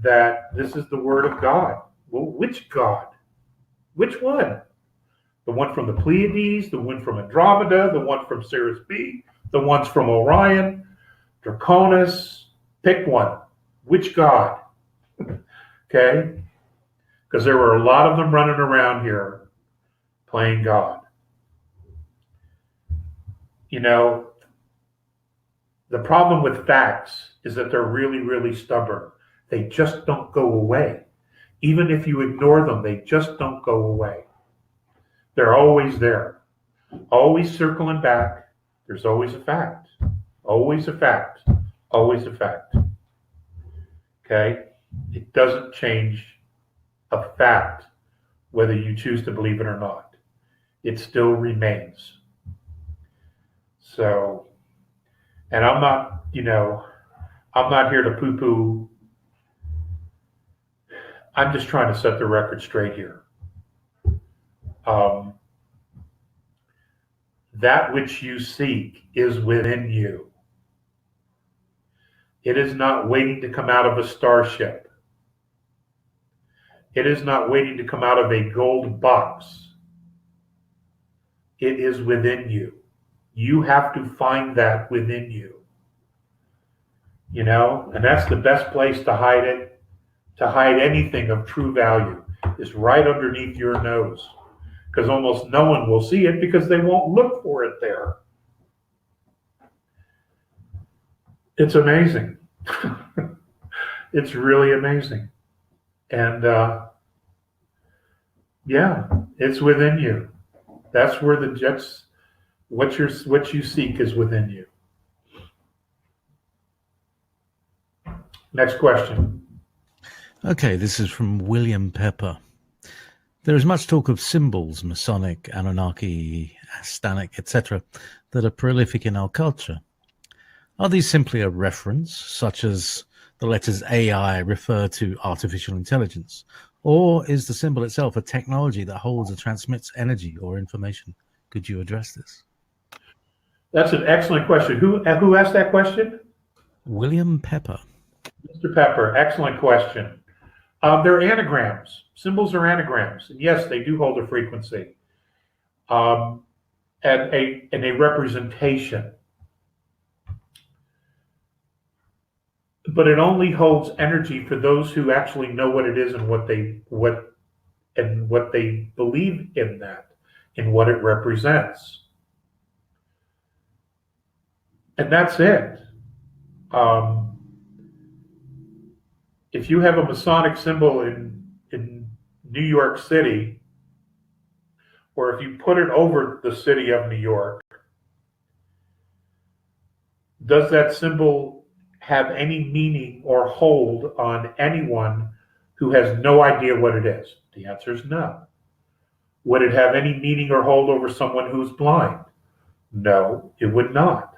that this is the word of God. Well, which God? Which one? The one from the Pleiades, the one from Andromeda, the one from Sirius B, the ones from Orion, Draconis. Pick one. Which God? Okay? Because there were a lot of them running around here playing God. You know, the problem with facts is that they're really, really stubborn. They just don't go away. Even if you ignore them, they just don't go away. They're always there, always circling back. There's always a fact, always a fact, always a fact. Okay? It doesn't change a fact whether you choose to believe it or not. It still remains. So, and I'm not, you know, I'm not here to poo-poo. I'm just trying to set the record straight here. That which you seek is within you. It is not waiting to come out of a starship. It is not waiting to come out of a gold box. It is within you. You have to find that within you. You know, and that's the best place to hide it, to hide anything of true value, is right underneath your nose. Because almost no one will see it because they won't look for it there. It's amazing. It's really amazing. And yeah, it's within you. That's where the jets, what you seek is within you. Next question. Okay, this is from William Pepper. There is much talk of symbols, Masonic, Anunnaki, Astanic, etc., that are prolific in our culture. Are these simply a reference, such as the letters AI refer to artificial intelligence? Or is the symbol itself a technology that holds or transmits energy or information? Could you address this? That's an excellent question. Who asked that question? William Pepper. Mr. Pepper, excellent question. They're anagrams. Symbols are anagrams. And yes, they do hold a frequency and a representation. But it only holds energy for those who actually know what it is and what they believe in that, in what it represents. And that's it. If you have a Masonic symbol in New York City, or if you put it over the city of New York, does that symbol have any meaning or hold on anyone who has no idea what it is? The answer is no. Would it have any meaning or hold over someone who's blind? No, it would not.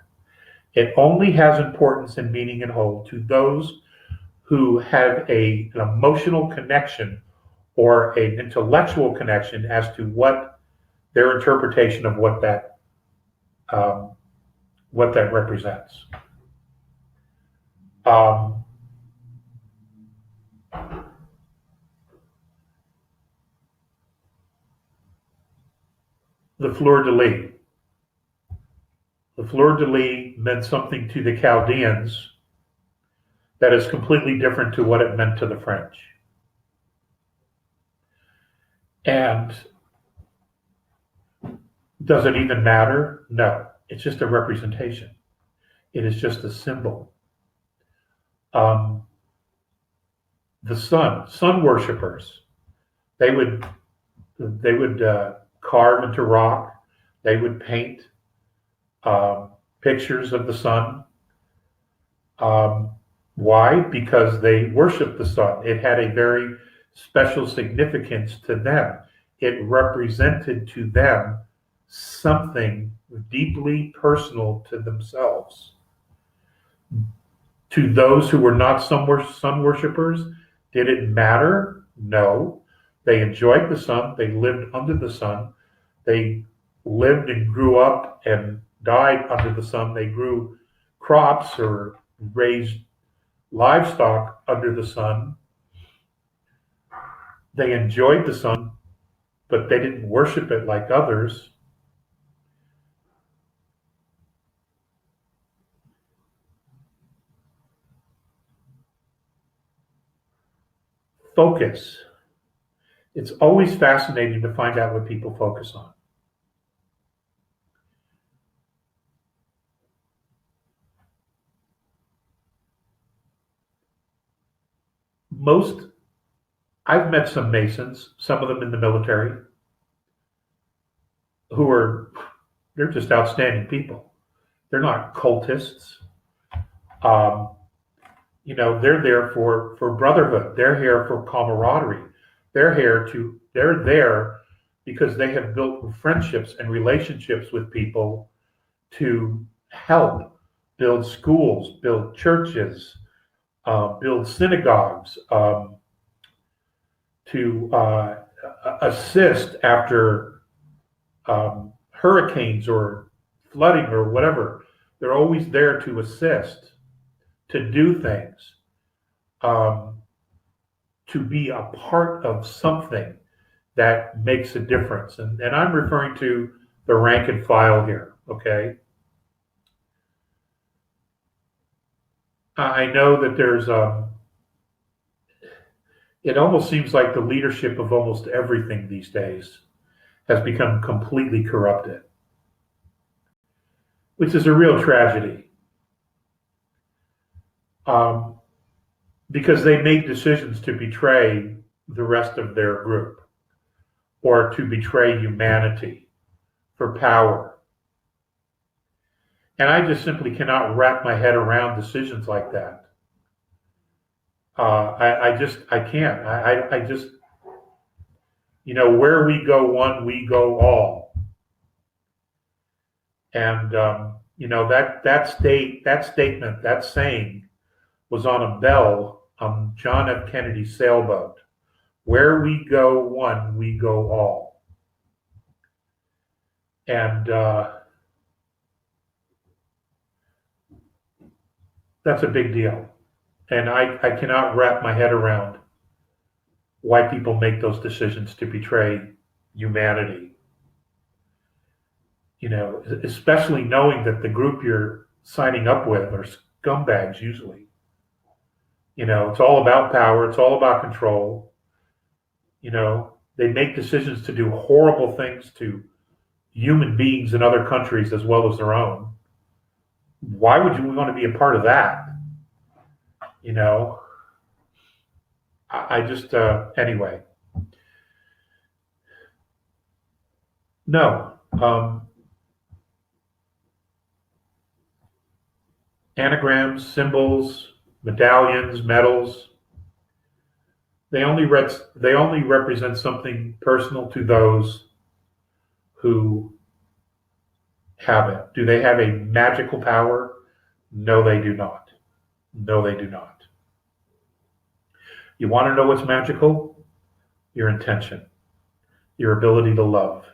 It only has importance and meaning and hold to those who have an emotional connection or an intellectual connection as to what their interpretation of what that represents. The fleur-de-lis. The fleur-de-lis meant something to the Chaldeans that is completely different to what it meant to the French. And does it even matter? No. It's just a representation. It is just a symbol. The sun worshippers, they would carve into rock. They would paint pictures of the sun. Why? Because they worshiped the sun. It had a very special significance to them. It represented to them something deeply personal to themselves. To those who were not sun worshippers, did it matter? No. They enjoyed the sun. They lived under the sun. They lived and grew up and died under the sun. They grew crops or raised livestock under the sun. They enjoyed the sun, but they didn't worship it like others. Focus. It's always fascinating to find out what people focus on. I've met some Masons, some of them in the military, they're just outstanding people. They're not cultists. They're there for brotherhood. They're here for camaraderie. They're there because they have built friendships and relationships with people to help build schools, build churches, build synagogues, to assist after hurricanes or flooding or whatever. They're always there to assist, to do things, to be a part of something that makes a difference. And I'm referring to the rank and file here, okay? I know that there's it almost seems like the leadership of almost everything these days has become completely corrupted, which is a real tragedy. Because they make decisions to betray the rest of their group or to betray humanity for power. And I just simply cannot wrap my head around decisions like that. I can't. I just, where we go one, we go all. And That statement, that saying was on a bell on John F. Kennedy's sailboat. Where we go one, we go all. And that's a big deal. And I cannot wrap my head around why people make those decisions to betray humanity. Especially knowing that the group you're signing up with are scumbags usually. It's all about power. It's all about control. They make decisions to do horrible things to human beings in other countries as well as their own. Why would you want to be a part of that? I just, anyway. No. Anagrams, symbols, medallions, medals, they only represent something personal to those who have it. Do they have a magical power? No, they do not. No, they do not. You want to know what's magical? Your intention, your ability to love,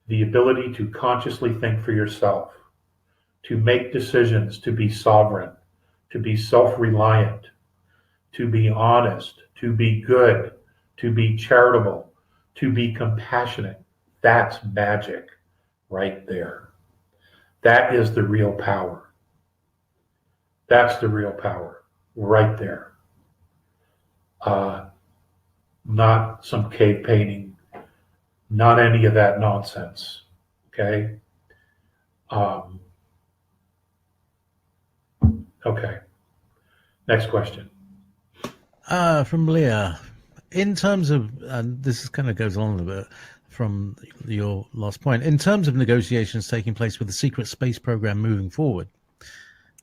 the ability to consciously think for yourself, to make decisions, to be sovereign, to be self-reliant, to be honest, to be good, to be charitable, to be compassionate. That's magic right there. That is the real power. That's the real power right there. Not some cave painting, not any of that nonsense. Okay? Okay. Next question. From Leah. In terms of, and this kind of goes on a bit from your last point, in terms of negotiations taking place with the secret space program moving forward,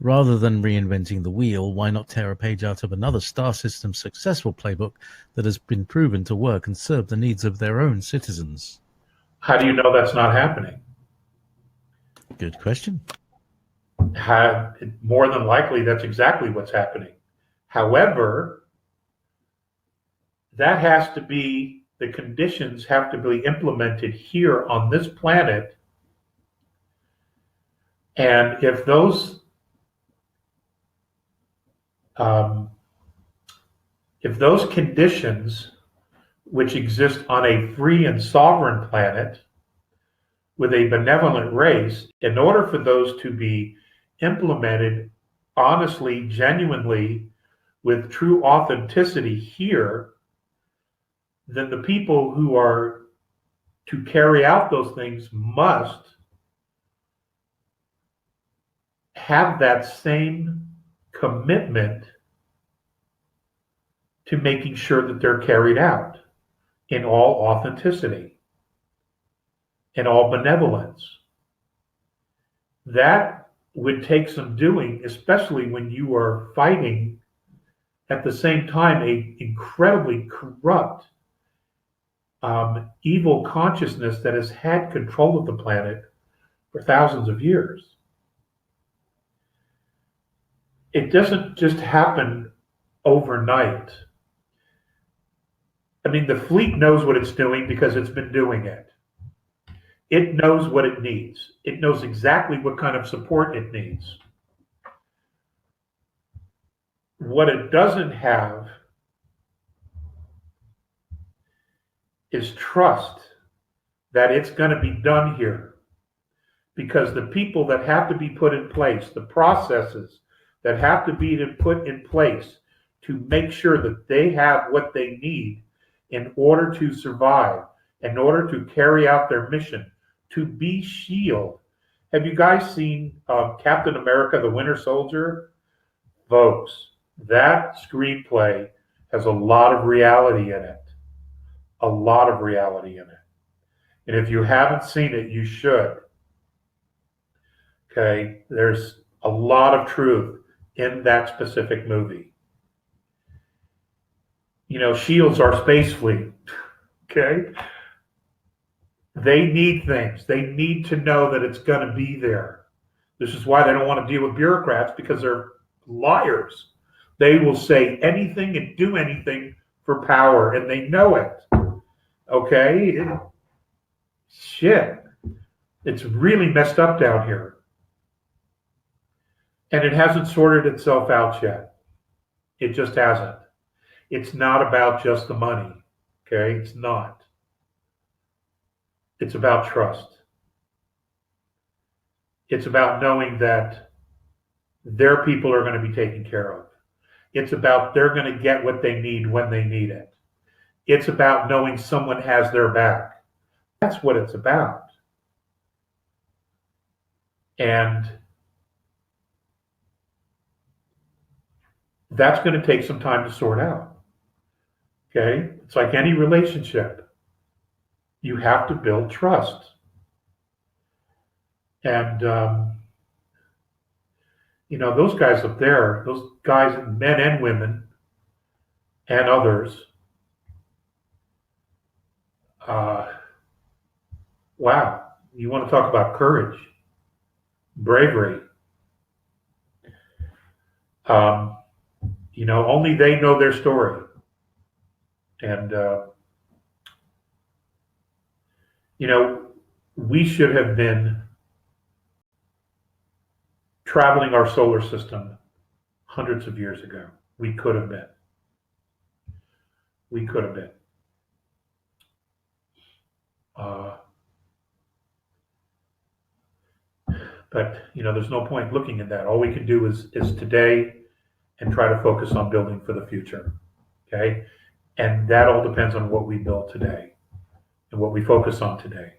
rather than reinventing the wheel, why not tear a page out of another star system successful playbook that has been proven to work and serve the needs of their own citizens? How do you know that's not happening? Good question. More than likely, that's exactly what's happening. However, the conditions have to be implemented here on this planet. And if those conditions, which exist on a free and sovereign planet with a benevolent race, in order for those to be implemented honestly, genuinely, with true authenticity here, then the people who are to carry out those things must have that same commitment to making sure that they're carried out in all authenticity, in all benevolence. That would take some doing, especially when you are fighting at the same time a incredibly corrupt, evil consciousness that has had control of the planet for thousands of years. It doesn't just happen overnight. I mean, the fleet knows what it's doing because it's been doing it. It knows what it needs. It knows exactly what kind of support it needs. What it doesn't have is trust that it's going to be done here, because the people that have to be put in place, the processes that have to be put in place to make sure that they have what they need in order to survive, in order to carry out their mission, to be SHIELD. Have you guys seen Captain America, the Winter Soldier? Folks, that screenplay has a lot of reality in it. A lot of reality in it. And if you haven't seen it, you should. Okay, there's a lot of truth in that specific movie. SHIELD's our space fleet. Okay? They need things. They need to know that it's going to be there. This is why they don't want to deal with bureaucrats, because they're liars. They will say anything and do anything for power, and they know it. Okay? Shit. It's really messed up down here. And it hasn't sorted itself out yet. It just hasn't. It's not about just the money. Okay? It's not. It's about trust. It's about knowing that their people are going to be taken care of. It's about they're going to get what they need when they need it. It's about knowing someone has their back. That's what it's about. And that's going to take some time to sort out. Okay? It's like any relationship. You have to build trust. And, those guys up there, those guys, men and women, and others, wow, you want to talk about courage, bravery. Only they know their story. And, we should have been traveling our solar system hundreds of years ago. We could have been. We could have been. But there's no point looking at that. All we can do is today and try to focus on building for the future. Okay? And that all depends on what we build today and what we focus on today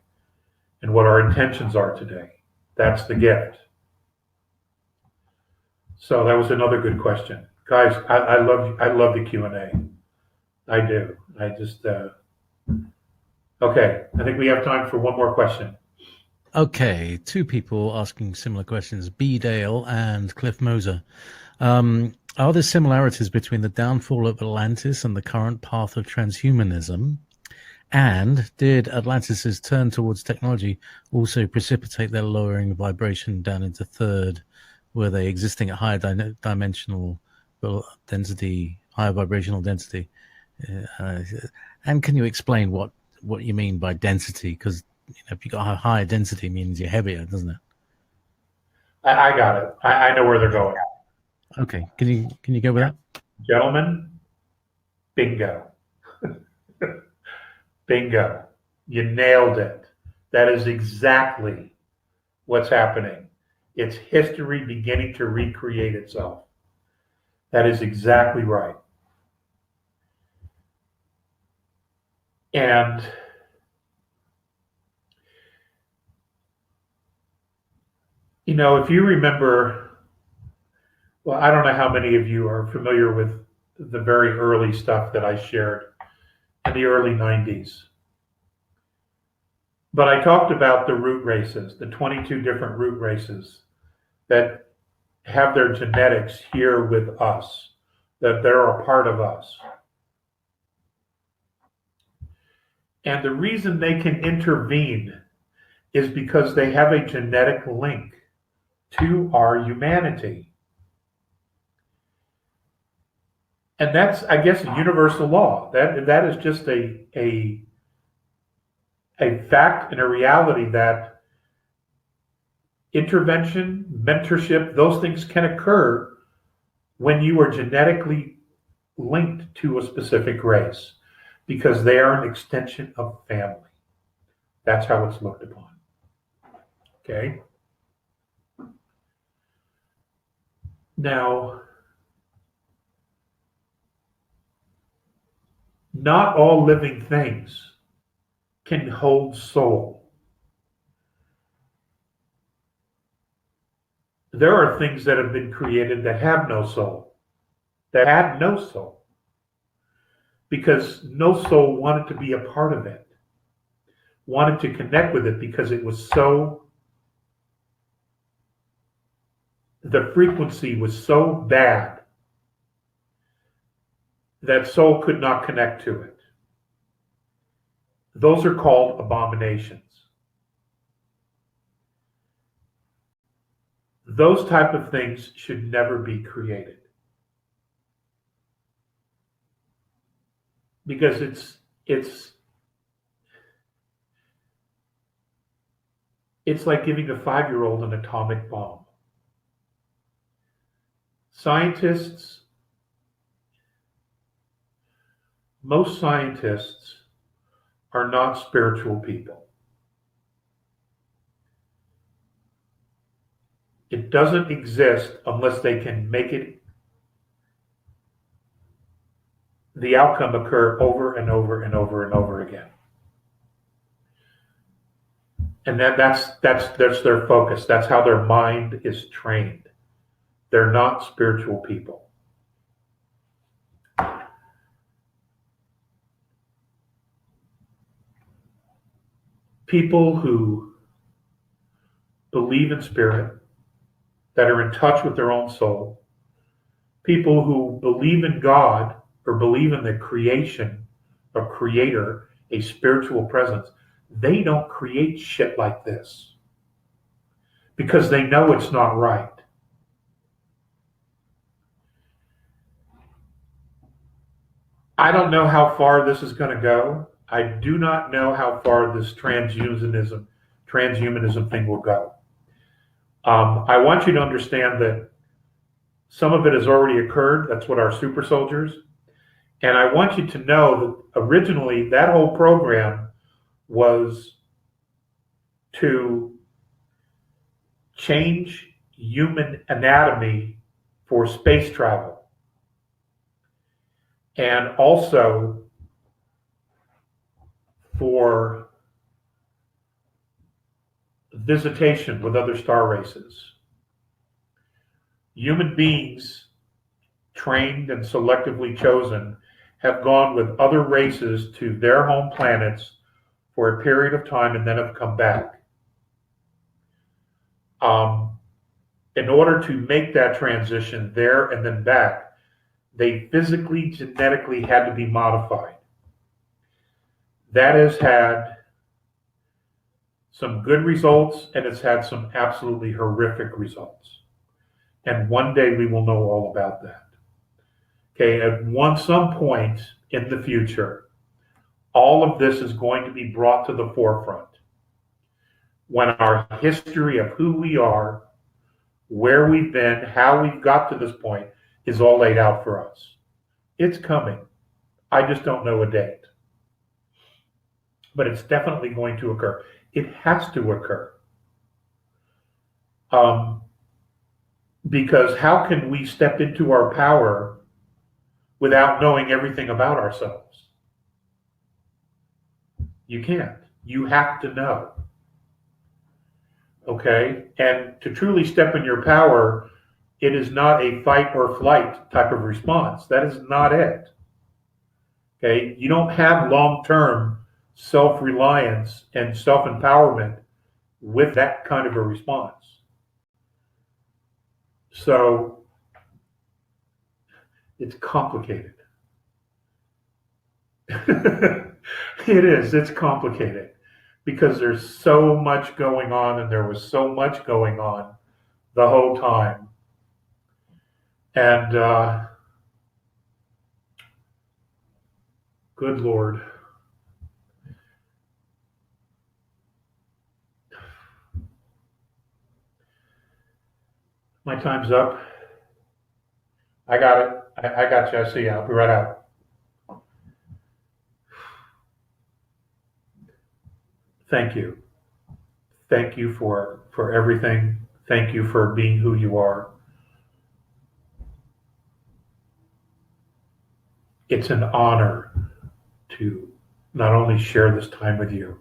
and what our intentions are today. That's the gift. So that was another good question. Guys, I love the Q&A. I do. I just okay. I think we have time for one more question. Okay, two people asking similar questions, B. Dale and Cliff Moser. Are there similarities between the downfall of Atlantis and the current path of transhumanism? And did Atlantis' turn towards technology also precipitate their lowering vibration down into third? Were they existing at higher dimensional density, higher vibrational density? And can you explain what you mean by density? Because if you got a higher density, it means you're heavier, doesn't it? I got it. I know where they're going. Okay, can you go with that, gentlemen? Bingo. Bingo. You nailed it. That is exactly what's happening. It's history beginning to recreate itself. That is exactly right. And if you remember, well, I don't know how many of you are familiar with the very early stuff that I shared in the early 90s. But I talked about the root races, the 22 different root races that have their genetics here with us, that they're a part of us. And the reason they can intervene is because they have a genetic link to our humanity. And that's, I guess, a universal law. That is just a fact and a reality that intervention, mentorship, those things can occur when you are genetically linked to a specific race, because they are an extension of family. That's how it's looked upon. Okay? Now, not all living things can hold soul. There are things that have been created that have no soul, that had no soul, because no soul wanted to be a part of it, wanted to connect with it, because it was so, the frequency was so bad that soul could not connect to it. Those are called abominations. those type of things should never be created. Because it's like giving a 5-year-old an atomic bomb. Most scientists are not spiritual people. It doesn't exist unless they can make the outcome occur over and over and over and over again. And that's their focus. That's how their mind is trained. They're not spiritual people. People who believe in spirit, that are in touch with their own soul, people who believe in God or believe in the creation, a creator, a spiritual presence, they don't create shit like this because they know it's not right. I don't know how far this is going to go. I do not know how far this transhumanism thing will go. I want you to understand that some of it has already occurred. That's what our super soldiers. And I want you to know that originally that whole program was to change human anatomy for space travel. And also for visitation with other star races. Human beings, trained and selectively chosen, have gone with other races to their home planets for a period of time and then have come back. In order to make that transition there and then back, they physically, genetically had to be modified. That has had some good results, and it's had some absolutely horrific results. And one day we will know all about that. Okay, at some point in the future, all of this is going to be brought to the forefront when our history of who we are, where we've been, how we've got to this point is all laid out for us. It's coming. I just don't know a date. But it's definitely going to occur. It has to occur. Because how can we step into our power without knowing everything about ourselves? You can't. You have to know. Okay? And to truly step in your power, it is not a fight or flight type of response. That is not it. Okay? You don't have long-term self-reliance and self-empowerment with that kind of a response. So it's complicated. It is. It's complicated because there's so much going on, and there was so much going on the whole time. And good Lord. My time's up. I got it. I got you. I see you. I'll be right out. Thank you. Thank you for everything. Thank you for being who you are. It's an honor to not only share this time with you,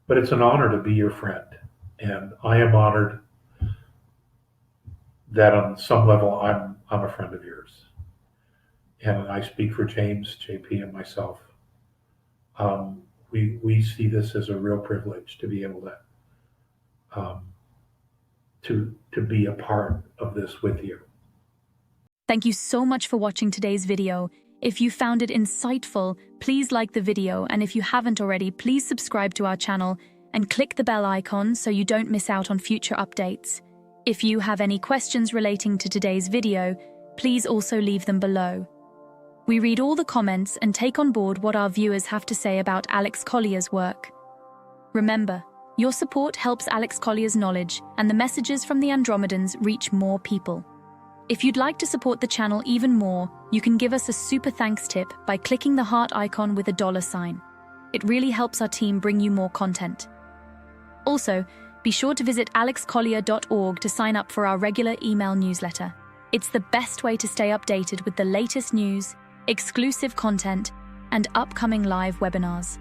but it's an honor to be your friend. And I am honored that on some level I'm a friend of yours. And I speak for James, JP, and myself. We see this as a real privilege to be able to be a part of this with you. Thank you so much for watching today's video. If you found it insightful, please like the video, and if you haven't already, please subscribe to our channel and click the bell icon so you don't miss out on future updates. If you have any questions relating to today's video, please also leave them below. We read all the comments and take on board what our viewers have to say about Alex Collier's work. Remember, your support helps Alex Collier's knowledge and the messages from the Andromedans reach more people. If you'd like to support the channel even more, you can give us a super thanks tip by clicking the heart icon with a $sign. It really helps our team bring you more content. Also, be sure to visit alexcollier.org to sign up for our regular email newsletter. It's the best way to stay updated with the latest news, exclusive content, and upcoming live webinars.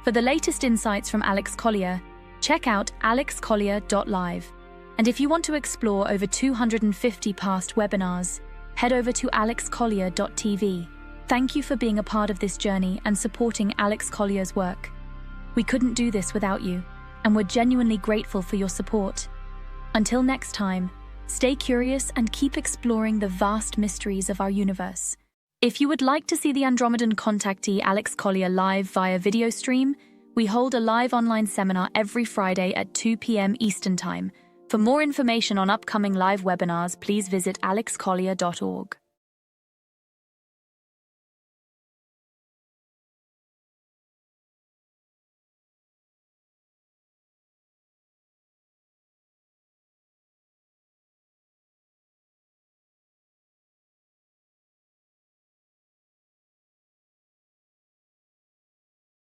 For the latest insights from Alex Collier, check out alexcollier.live. And if you want to explore over 250 past webinars, head over to alexcollier.tv. Thank you for being a part of this journey and supporting Alex Collier's work. We couldn't do this without you, and we're genuinely grateful for your support. Until next time, stay curious and keep exploring the vast mysteries of our universe. If you would like to see the Andromedan contactee Alex Collier live via video stream, we hold a live online seminar every Friday at 2 p.m. Eastern Time. For more information on upcoming live webinars, please visit alexcollier.org.